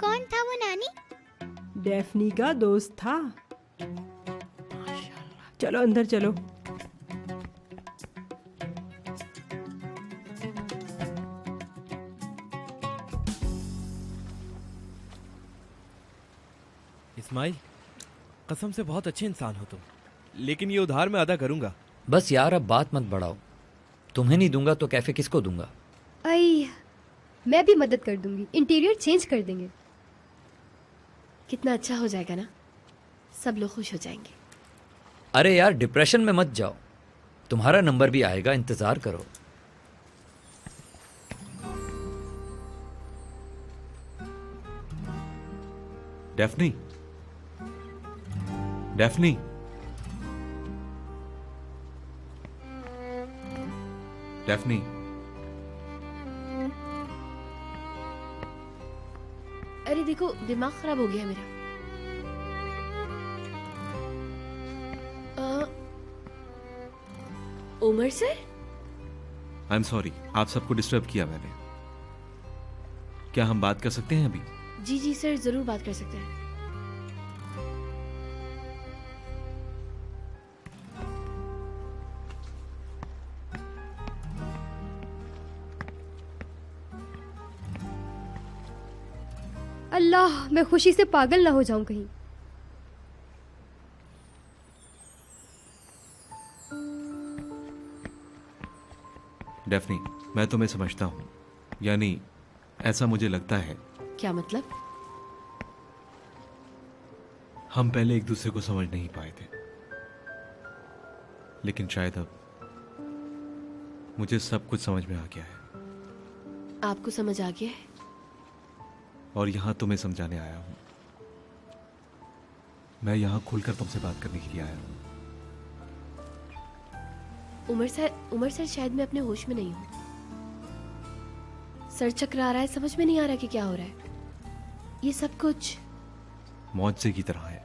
कौन था वो नानी? डेफनी का दोस्त था। चलो अंदर चलो। इस्माइल, कसम से बहुत अच्छे इंसान हो तुम, लेकिन ये उधार मैं अदा करूंगा। बस यार अब बात मत बढ़ाओ। तुम्हें नहीं दूंगा तो कैफे किसको दूंगा? आई, मैं भी मदद कर दूंगी, इंटीरियर चेंज कर देंगे। कितना अच्छा हो जाएगा ना, सब लोग खुश हो जाएंगे। अरे यार डिप्रेशन में मत जाओ, तुम्हारा नंबर भी आएगा, इंतजार करो। डेफनी, डेफनी, डेफनी, अरे देखो दिमाग खराब हो गया मेरा। Umar sir, I am sorry, आप सबको डिस्टर्ब किया मैंने। क्या हम बात कर सकते हैं अभी? जी जी सर, जरूर बात कर सकते हैं। अल्लाह, मैं खुशी से पागल ना हो जाऊं कहीं। डेफनी, मैं तुम्हें समझता हूँ, यानी ऐसा मुझे लगता है। क्या मतलब? हम पहले एक दूसरे को समझ नहीं पाए थे, लेकिन शायद अब मुझे सब कुछ समझ में आ गया है। आपको समझ आ गया है? और यहाँ तुम्हें समझाने आया हूँ। मैं यहाँ खुलकर तुमसे बात करने के लिए आया हूँ। उमर सर शायद मैं अपने होश में नहीं हूँ। सर चकरा रहा है, समझ में नहीं आ रहा कि क्या हो रहा है। ये सब कुछ मौजे की तरह है।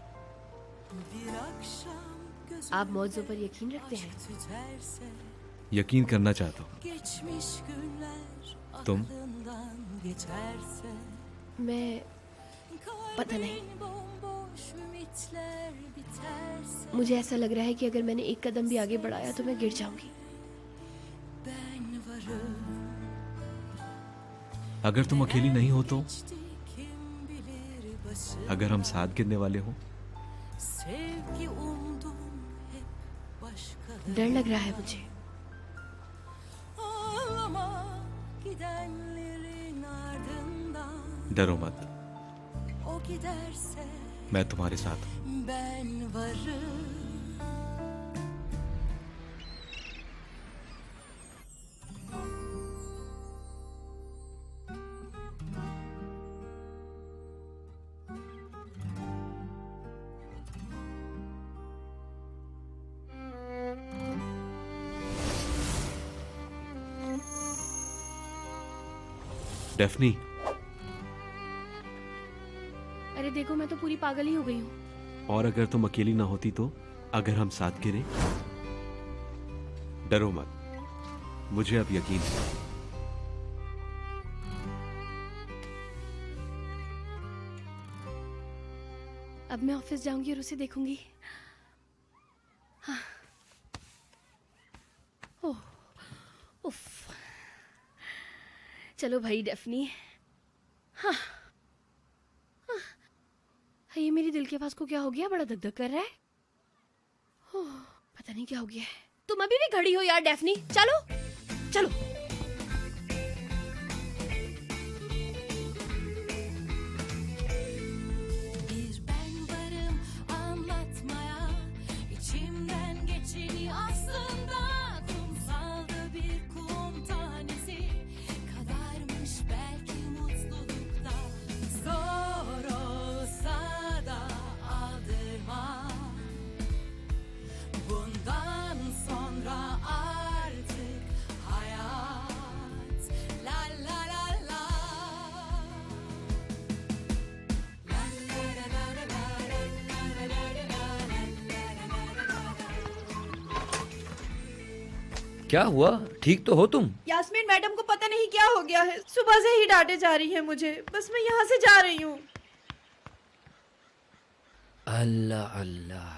आप मौजों पर यकीन रखते हैं? यकीन करना चाहता हूँ। तुम? मैं पता नहीं, मुझे ऐसा लग रहा है कि अगर मैंने एक कदम भी आगे बढ़ाया तो मैं गिर जाऊंगी। अगर तुम अकेली नहीं हो तो? अगर हम साथ गिरने वाले हो? डर लग रहा है मुझे। डरो मत, मैं तुम्हारे साथ हूं। डेफनी, अरे देखो, मैं तो पूरी पागल ही हो गई हूँ। और अगर तुम अकेली ना होती तो? अगर हम साथ गिरे? डरो मत, मुझे अब यकीन है। अब मैं ऑफिस जाऊंगी और उसे देखूंगी। हाँ। ओह, उफ। चलो भाई डेफनी। हाँ। हाँ। ये मेरी दिल के पास को क्या हो गया? बड़ा धक धक कर रहा है। ओह, पता नहीं क्या हो गया है। तुम अभी भी खड़ी हो यार डेफनी। चलो चलो। क्या हुआ? ठीक तो हो तुम? यास्मीन मैडम को पता पता नहीं क्या हो गया है, सुबह से ही डांटे जा रही है मुझे। बस मैं यहाँ से जा रही हूँ। अल्लाह अल्लाह।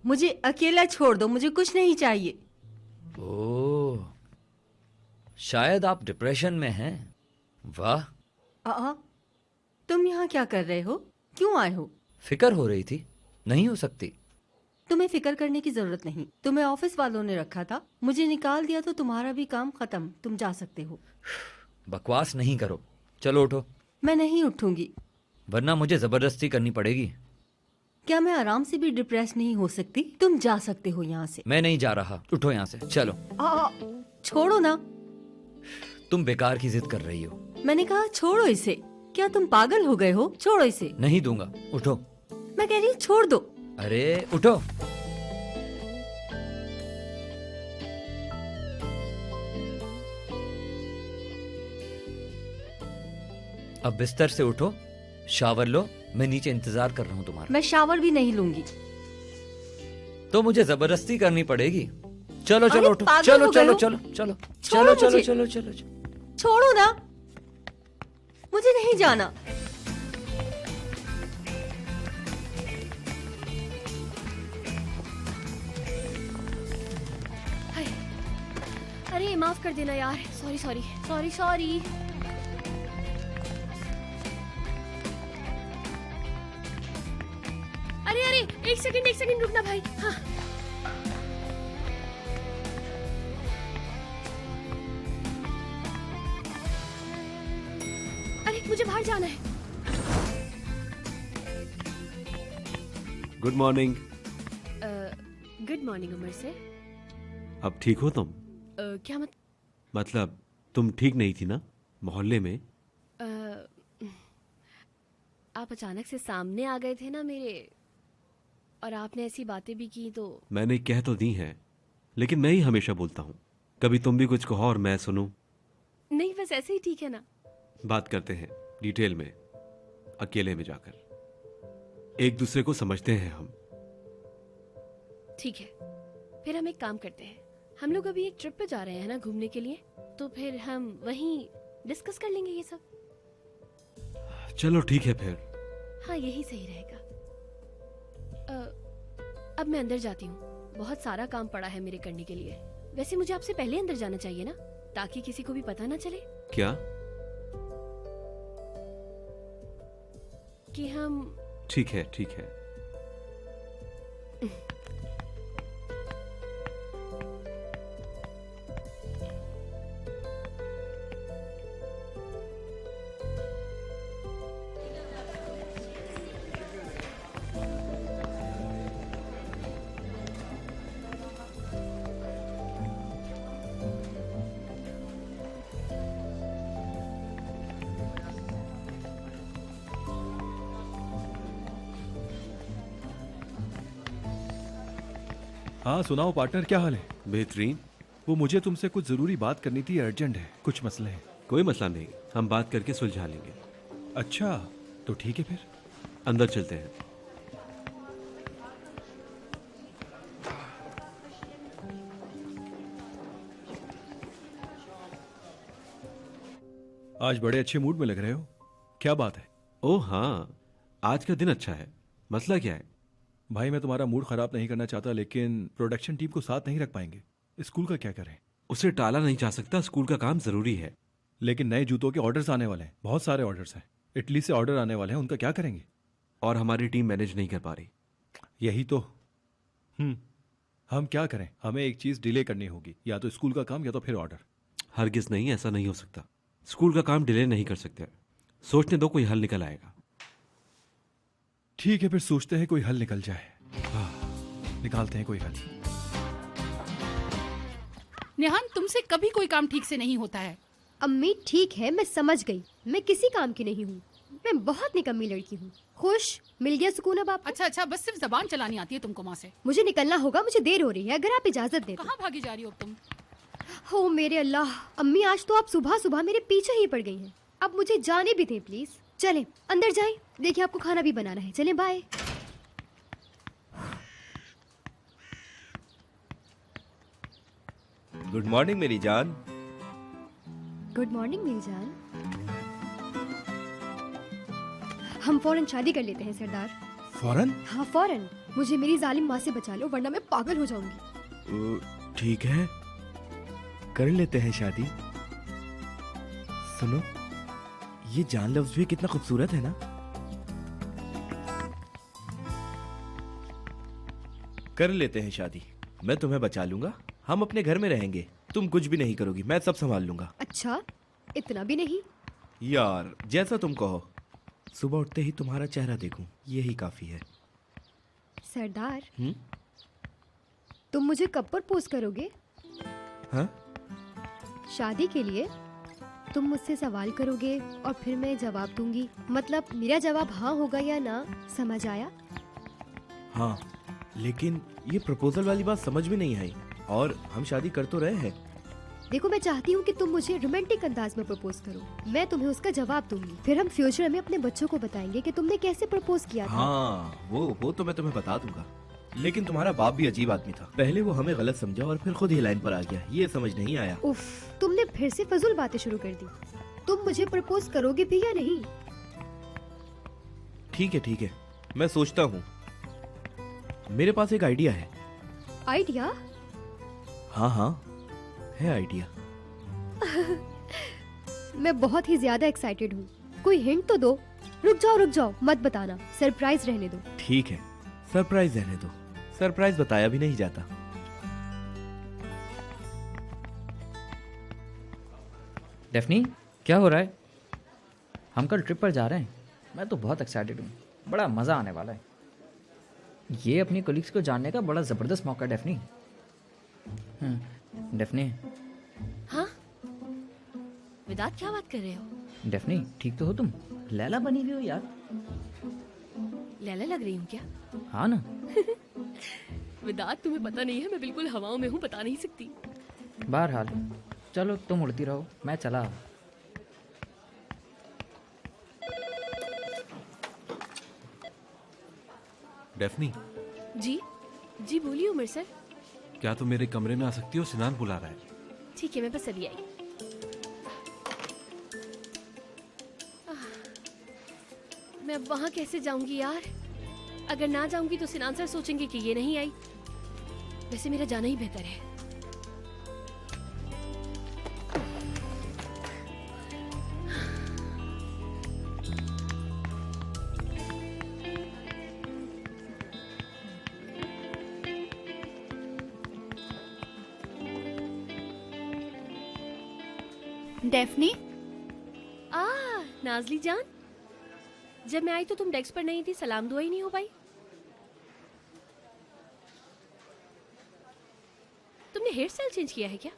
मुझे अकेला छोड़ दो, मुझे कुछ नहीं चाहिए। ओह, शायद आप डिप्रेशन में हैं। वाह। तुम यहाँ क्या कर रहे हो? क्यों आए हो? फिक्र हो रही थी। नहीं हो सकती। तुम्हें फिक्र करने की जरूरत नहीं। तुम्हें ऑफिस वालों ने रखा था, मुझे निकाल दिया तो तुम्हारा भी काम खत्म। तुम जा सकते हो। बकवास नहीं करो, चलो उठो। मैं नहीं उठूंगी। वरना मुझे जबरदस्ती करनी पड़ेगी। क्या मैं आराम से भी डिप्रेस नहीं हो सकती? तुम जा सकते हो यहाँ से। मैं नहीं जा रहा, उठो यहाँ से, चलो। छोड़ो ना। तुम बेकार की जिद कर रही हो। मैंने कहा छोड़ो इसे। क्या तुम पागल हो गए हो? छोड़ो इसे। नहीं दूंगा, उठो। मैं कह रही हूँ छोड़ दो। अरे उठो। अब बिस्तर से उठो, शावर लो, मैं नीचे इंतजार कर रहा हूँ तुम्हारा। मैं शावर भी नहीं लूंगी। तो मुझे जबरदस्ती करनी पड़ेगी। चलो चलो उठो, पागल चलो हो गए चलो हो? चलो चलो छोड़ो चलो चलो मुझे। चलो चलो चलो। छोड़ो ना, मुझे नहीं जाना। हाय, अरे माफ कर देना यार। Sorry sorry sorry sorry. अरे अरे एक सेकंड रुकना भाई। हाँ अरे मुझे बाहर जाना है। Good morning. Good morning Umar से। अब ठीक हो तुम? क्या मतलब तुम ठीक नहीं थी ना मोहल्ले में? आप अचानक से सामने आ गए थे ना मेरे, और आपने ऐसी बातें भी की तो। मैंने कह तो दी हैं, लेकिन मैं ही हमेशा बोलता हूँ। कभी तुम भी कुछ कहो और मैं सुनूं। नहीं बस ऐसे ही ठीक है ना। बात करते हैं डिटेल में, अकेले में जाकर। एक दूसरे को समझते हैं हम। ठीक है, फिर हम एक काम करते हैं। हम लोग अभी एक ट्रिप पे जा रहे हैं ना घूमने के लिए, तो फिर हम वहीं डिस्कस कर लेंगे ये सब। चलो ठीक है फिर। हाँ यही सही रहेगा। अब मैं अंदर जाती हूँ, बहुत सारा काम पड़ा है मेरे करने के लिए। वैसे मुझे आपसे पहले अंदर जाना चाहिए ना, ताकि किसी को भी पता ना चले क्या? कि हम। ठीक है ठीक है। हाँ सुनाओ पार्टनर, क्या हाल है? बेहतरीन। वो मुझे तुमसे कुछ जरूरी बात करनी थी, अर्जेंट है, कुछ मसले हैं। कोई मसला नहीं, हम बात करके सुलझा लेंगे। अच्छा तो ठीक है, फिर अंदर चलते हैं। आज बड़े अच्छे मूड में लग रहे हो, क्या बात है? ओह हाँ, आज का दिन अच्छा है। मसला क्या है? भाई मैं तुम्हारा मूड खराब नहीं करना चाहता, लेकिन प्रोडक्शन टीम को साथ नहीं रख पाएंगे। स्कूल का क्या करें? उसे टाला नहीं जा सकता, स्कूल का काम जरूरी है। लेकिन नए जूतों के ऑर्डर्स आने वाले हैं, बहुत सारे ऑर्डर्स हैं। इटली से ऑर्डर आने वाले हैं, उनका क्या करेंगे? और हमारी टीम मैनेज नहीं कर पा रही। यही तो। हम क्या करें? हमें एक चीज डिले करनी होगी, या तो स्कूल का काम या तो फिर ऑर्डर। हरगिज नहीं, ऐसा नहीं हो सकता। स्कूल का काम डिले नहीं कर सकते। सोचने दो, कोई हल निकल आएगा। ठीक है, फिर सोचते हैं कोई हल निकल जाए। हाँ, निकालते हैं कोई हल। नेहान, तुमसे कभी कोई काम ठीक से नहीं होता है। अम्मी ठीक है, मैं समझ गई। मैं किसी काम की नहीं हूँ। मैं बहुत निकम्मी लड़की हूँ। खुश? मिल गया सुकून अब आपको? अच्छा, बस सिर्फ जबान चलानी आती है तुमको माँ से। मुझे निकलना होगा, मुझे देर हो रही है। अगर आप इजाजत दें। कहाँ भागी जा रही हो तुम? हो मेरे अल्लाह, अम्मी आज तो आप सुबह सुबह मेरे पीछे ही पड़ गई हैं। अब मुझे जाने भी दें प्लीज। चलें अंदर जाएं, देखिए आपको खाना भी बनाना है। चलें, बाय। गुड मॉर्निंग मेरी जान। गुड मॉर्निंग मेरी जान। हम फौरन शादी कर लेते हैं सरदार। फौरन? हाँ फौरन। मुझे मेरी जालिम माँ से बचा लो, वरना मैं पागल हो जाऊंगी। ठीक है, कर लेते हैं शादी। सुनो, ये जान लफ्ज भी कितना खूबसूरत है ना। कर लेते हैं शादी। मैं तुम्हें बचा लूंगा, हम अपने घर में रहेंगे। तुम कुछ भी नहीं करोगी, मैं सब संभाल लूंगा। अच्छा, इतना भी नहीं? यार जैसा तुम कहो। सुबह उठते ही तुम्हारा चेहरा देखूं, यही काफी है। सरदार, तुम मुझे कब प्रपोज करोगे? हाँ? शादी के लिए तुम मुझसे सवाल करोगे और फिर मैं जवाब दूंगी। मतलब मेरा जवाब हाँ होगा या ना, समझ आया? हाँ, लेकिन ये प्रपोजल वाली बात समझ में नहीं आई। और हम शादी कर तो रहे हैं। देखो, मैं चाहती हूँ कि तुम मुझे रोमांटिक अंदाज में प्रपोज करो। मैं तुम्हें उसका जवाब दूंगी, फिर हम फ्यूचर में अपने बच्चों को बताएंगे कि तुमने कैसे प्रपोज किया था। हाँ, वो तो मैं तुम्हें बता दूंगा। लेकिन तुम्हारा बाप भी अजीब आदमी था। पहले वो हमें गलत समझा और फिर खुद ही लाइन पर आ गया। ये समझ नहीं आया। उफ, तुमने फिर से फजूल बातें शुरू कर दी। तुम मुझे प्रपोज करोगे भी या नहीं? ठीक है, मैं सोचता हूँ। मेरे पास एक आइडिया है। आइडिया? हाँ, है आइडिया। मैं बहुत ही ज्यादा एक्साइटेड हूँ। कोई हिंट तो दो। रुक जाओ, मत बताना, सरप्राइज रहने दो। ठीक है, सरप्राइज रहने दो। सरप्राइज बताया भी नहीं जाता। डेफनी, क्या हो रहा है? हम कल ट्रिप पर जा रहे हैं। मैं तो बहुत एक्साइटेड हूँ, बड़ा मज़ा आने वाला है। ये अपनी कोलिग्स को जानने का बड़ा ज़बरदस्त मौका है डेफनी। डेफनी। हाँ विदात, क्या बात कर रहे हो? डेफनी, ठीक तो हो तुम? लैला बनी हुई हो यार। लैला लग रही हूँ क्या? हाँ ना। विदात, तुम्हें पता नहीं है, मैं बिल्कुल हवाओं में हूँ, बता नहीं सकती। बहरहाल चलो, तुम उड़ती रहो, मैं चला। डेफनी, जी बोलिए उमर सर। क्या तुम मेरे कमरे में आ सकती हो? सिनान बुला रहा है। ठीक है, मैं बस अभी आई। मैं अब वहाँ कैसे जाऊंगी यार? अगर ना जाऊंगी तो सिनान सर सोचेंगे कि ये नहीं आई। वैसे मेरा जाना ही बेहतर है। डेफनी, नाजली जान, जब मैं आई तो तुम डेस्क पर नहीं थी, सलाम दुआ ही नहीं हो पाई। तुमने हेयर स्टाइल चेंज किया है क्या?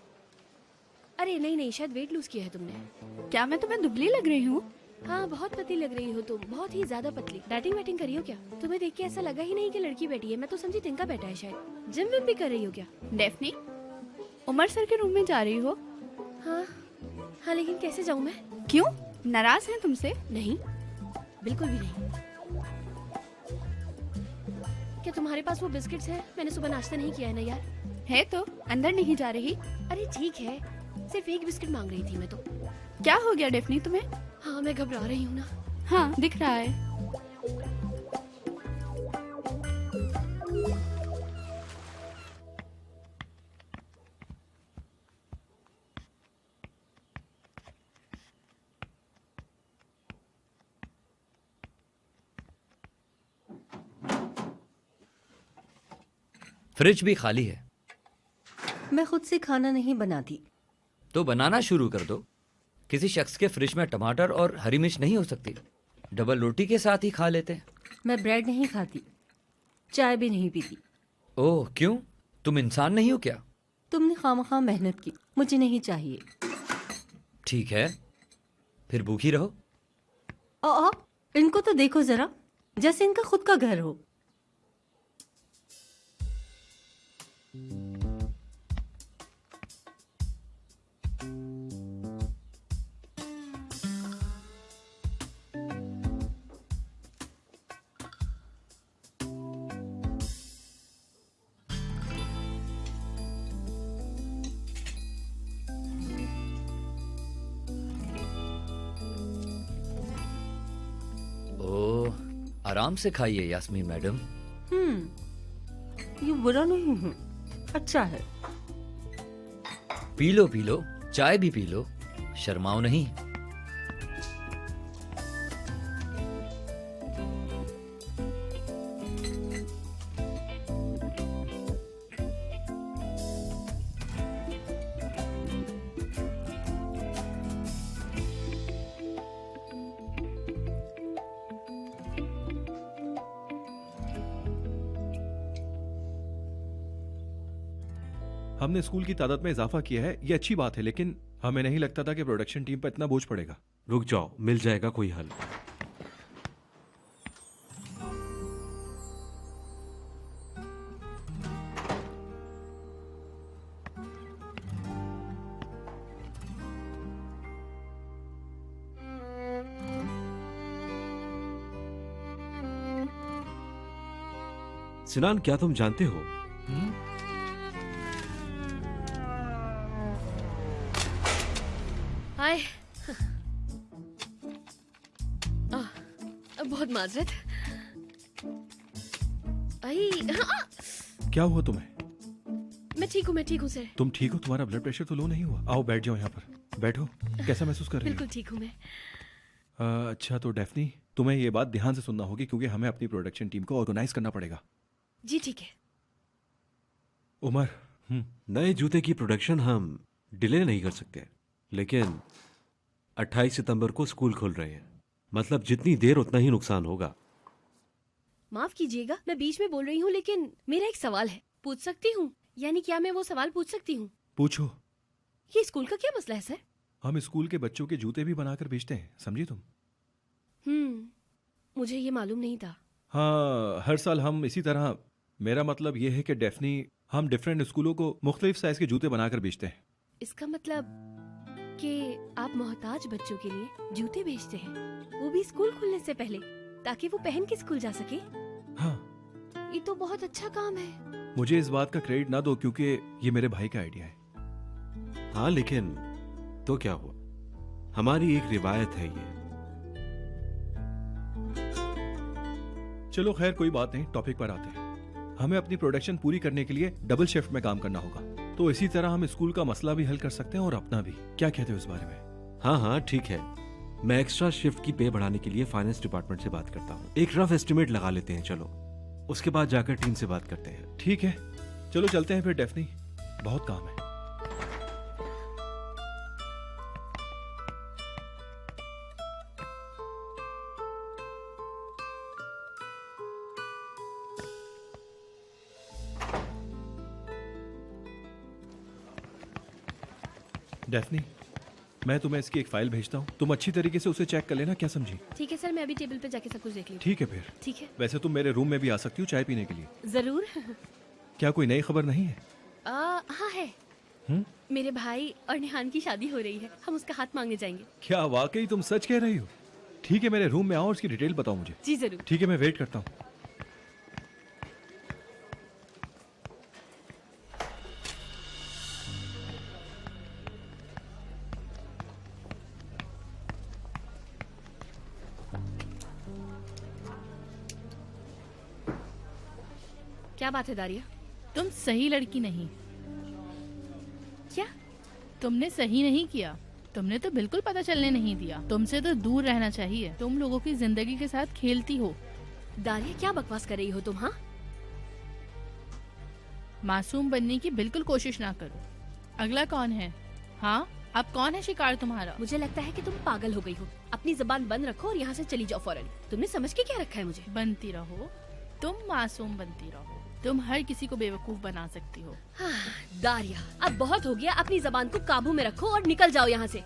अरे नहीं, शायद वेट लूज किया है तुमने। क्या मैं तुम्हें दुबली लग रही हूँ? हाँ, बहुत पतली लग रही हो तुम, बहुत ही ज्यादा पतली। डाइटिंग वाइटिंग करी हो क्या? तुम्हें देख के ऐसा लगा ही नहीं कि लड़की बैठी है। मैं तो समझी तिनका बैठा है शायद। जिम विम भी कर रही हो क्या? डेफनी, उमर सर के रूम में जा रही हो? हाँ, लेकिन कैसे जाऊँ मैं? क्यों, नाराज हैं तुमसे? नहीं, बिल्कुल भी नहीं। क्या तुम्हारे पास वो बिस्किट्स हैं? मैंने सुबह नाश्ता नहीं किया है ना यार। है तो अंदर नहीं जा रही? अरे ठीक है, सिर्फ एक बिस्किट मांग रही थी मैं तो। क्या हो गया डेफनी तुम्हें? हाँ, मैं घबरा रही हूँ ना। हाँ, दिख रहा है। फ्रिज भी खाली है। मैं खुद से खाना नहीं बनाती। तो बनाना शुरू कर दो। किसी शख्स के फ्रिज में टमाटर और हरी मिर्च नहीं हो सकती? डबल रोटी के साथ ही खा लेते हैं। मैं ब्रेड नहीं खाती, चाय भी नहीं पीती। ओह, क्यों? तुम इंसान नहीं हो क्या? तुमने खामखा मेहनत की, मुझे नहीं चाहिए। ठीक है, फिर भूखी रहो। इनको तो देखो जरा, जैसे इनका खुद का घर हो। आराम से खाइए यास्मीन मैडम। ये बुरा नहीं है, अच्छा है। पी लो, चाय भी पी लो, शर्माओ नहीं। हमने स्कूल की तादाद में इजाफा किया है, ये अच्छी बात है, लेकिन हमें नहीं लगता था कि प्रोडक्शन टीम पर इतना बोझ पड़ेगा। रुक जाओ, मिल जाएगा कोई हल। सिनान, क्या तुम जानते हो हाय। बहुत माजरत। क्या हुआ तुम्हें? मैं ठीक हूँ सर। तुम ठीक हो? तुम्हारा ब्लड प्रेशर तो लो नहीं हुआ? आओ बैठ जाओ यहाँ पर, बैठो। कैसा महसूस कर रही हो? बिल्कुल ठीक हूँ मैं। अच्छा, तो डेफनी, तुम्हें ये बात ध्यान से सुनना होगी क्योंकि हमें अपनी प्रोडक्शन टीम को ऑर्गेनाइज करना पड़ेगा। जी ठीक है। उमर, नए जूते की प्रोडक्शन हम डिले नहीं कर सकते, लेकिन 28 सितंबर को स्कूल खुल रहे हैं, मतलब जितनी देर उतना ही नुकसान होगा। माफ कीजिएगा, मैं बीच में बोल रही हूँ, लेकिन मेरा एक सवाल है, पूछ सकती हूँ? यानी क्या मैं वो सवाल पूछ सकती हूँ? पूछो। ये स्कूल का क्या मसला है सर? हम स्कूल के बच्चों के जूते भी बनाकर बेचते हैं, समझी तुम? मुझे ये मालूम नहीं था। हाँ, हर साल हम इसी तरह, मेरा मतलब ये है कि डेफनी, हम डिफरेंट स्कूलों को मुख्तलिफ साइज के जूते बनाकर बेचते हैं। इसका मतलब कि आप मोहताज बच्चों के लिए जूते बेचते हैं, वो भी स्कूल खुलने से पहले, ताकि वो पहन के स्कूल जा सके। हाँ, ये तो बहुत अच्छा काम है। मुझे इस बात का क्रेडिट ना दो क्योंकि ये मेरे भाई का आइडिया है। हाँ, लेकिन तो क्या हुआ, हमारी एक रिवायत है ये। चलो खैर, कोई बात नहीं, टॉपिक पर आते हैं। हमें अपनी प्रोडक्शन पूरी करने के लिए डबल शिफ्ट में काम करना होगा, तो इसी तरह हम स्कूल का मसला भी हल कर सकते हैं और अपना भी। क्या कहते हो इस बारे में? हाँ, ठीक है। मैं एक्स्ट्रा शिफ्ट की पे बढ़ाने के लिए फाइनेंस डिपार्टमेंट से बात करता हूँ। एक रफ एस्टिमेट लगा लेते हैं, चलो। उसके बाद जाकर टीम से बात करते हैं। ठीक है, चलो चलते हैं फिर डेफनी, बहुत काम है। डेफनी, मैं तुम्हें इसकी एक फाइल भेजता हूँ, तुम अच्छी तरीके से उसे चेक कर लेना, क्या समझी? ठीक है सर, मैं अभी टेबल पे जाके सब कुछ देख लूँ। ठीक है फिर। ठीक है। वैसे तुम मेरे रूम में भी आ सकती हो चाय पीने के लिए। जरूर। क्या कोई नई खबर नहीं है? हाँ है। मेरे भाई और निहान की शादी हो रही है, हम उसका हाथ मांगने जाएंगे। क्या वाकई तुम सच कह रही हो? ठीक है, मेरे रूम में आओ और उसकी डिटेल बताओ मुझे। जी जरूर। ठीक है, मैं वेट करता हूँ। क्या बात है दारिया? तुम सही लड़की नहीं। क्या? तुमने सही नहीं किया, तुमने तो बिल्कुल पता चलने नहीं दिया। तुमसे तो दूर रहना चाहिए, तुम लोगों की जिंदगी के साथ खेलती हो। दारिया, क्या बकवास कर रही हो तुम? हाँ, मासूम बनने की बिल्कुल कोशिश ना करो। अगला कौन है? हाँ, अब कौन है शिकार तुम्हारा? मुझे लगता है कि तुम पागल हो गई हो। अपनी जबान बंद रखो और यहाँ से चली जाओ फौरन। तुमने समझ के क्या रखा है मुझे? बनती रहो, तुम मासूम बनती रहो, तुम हर किसी को बेवकूफ बना सकती हो। हाँ, दारिया, अब बहुत हो गया, अपनी जबान को काबू में रखो और निकल जाओ यहाँ से।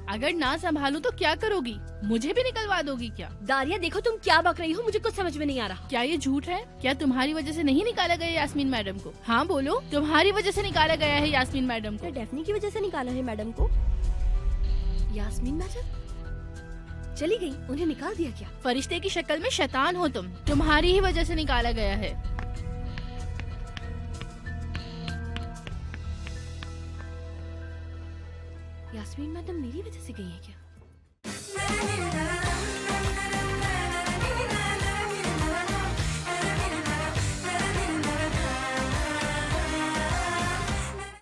अगर ना संभालू तो क्या करोगी? मुझे भी निकलवा दोगी क्या? दारिया देखो तुम क्या बक रही हो, मुझे कुछ समझ में नहीं आ रहा। क्या ये झूठ है? क्या तुम्हारी वजह से नहीं निकाला गया यास्मीन मैडम को? हाँ बोलो, तुम्हारी वजह से निकाला गया है यास्मीन मैडम को। डेफनी की वजह से निकाला है मैडम को? यास्मीन मैडम चली गई, उन्हें निकाल दिया क्या? फरिश्ते की शक्ल में शैतान हो तुम, तुम्हारी ही वजह से निकाला गया है। यास्मीन मैडम मेरी वजह से गई है क्या?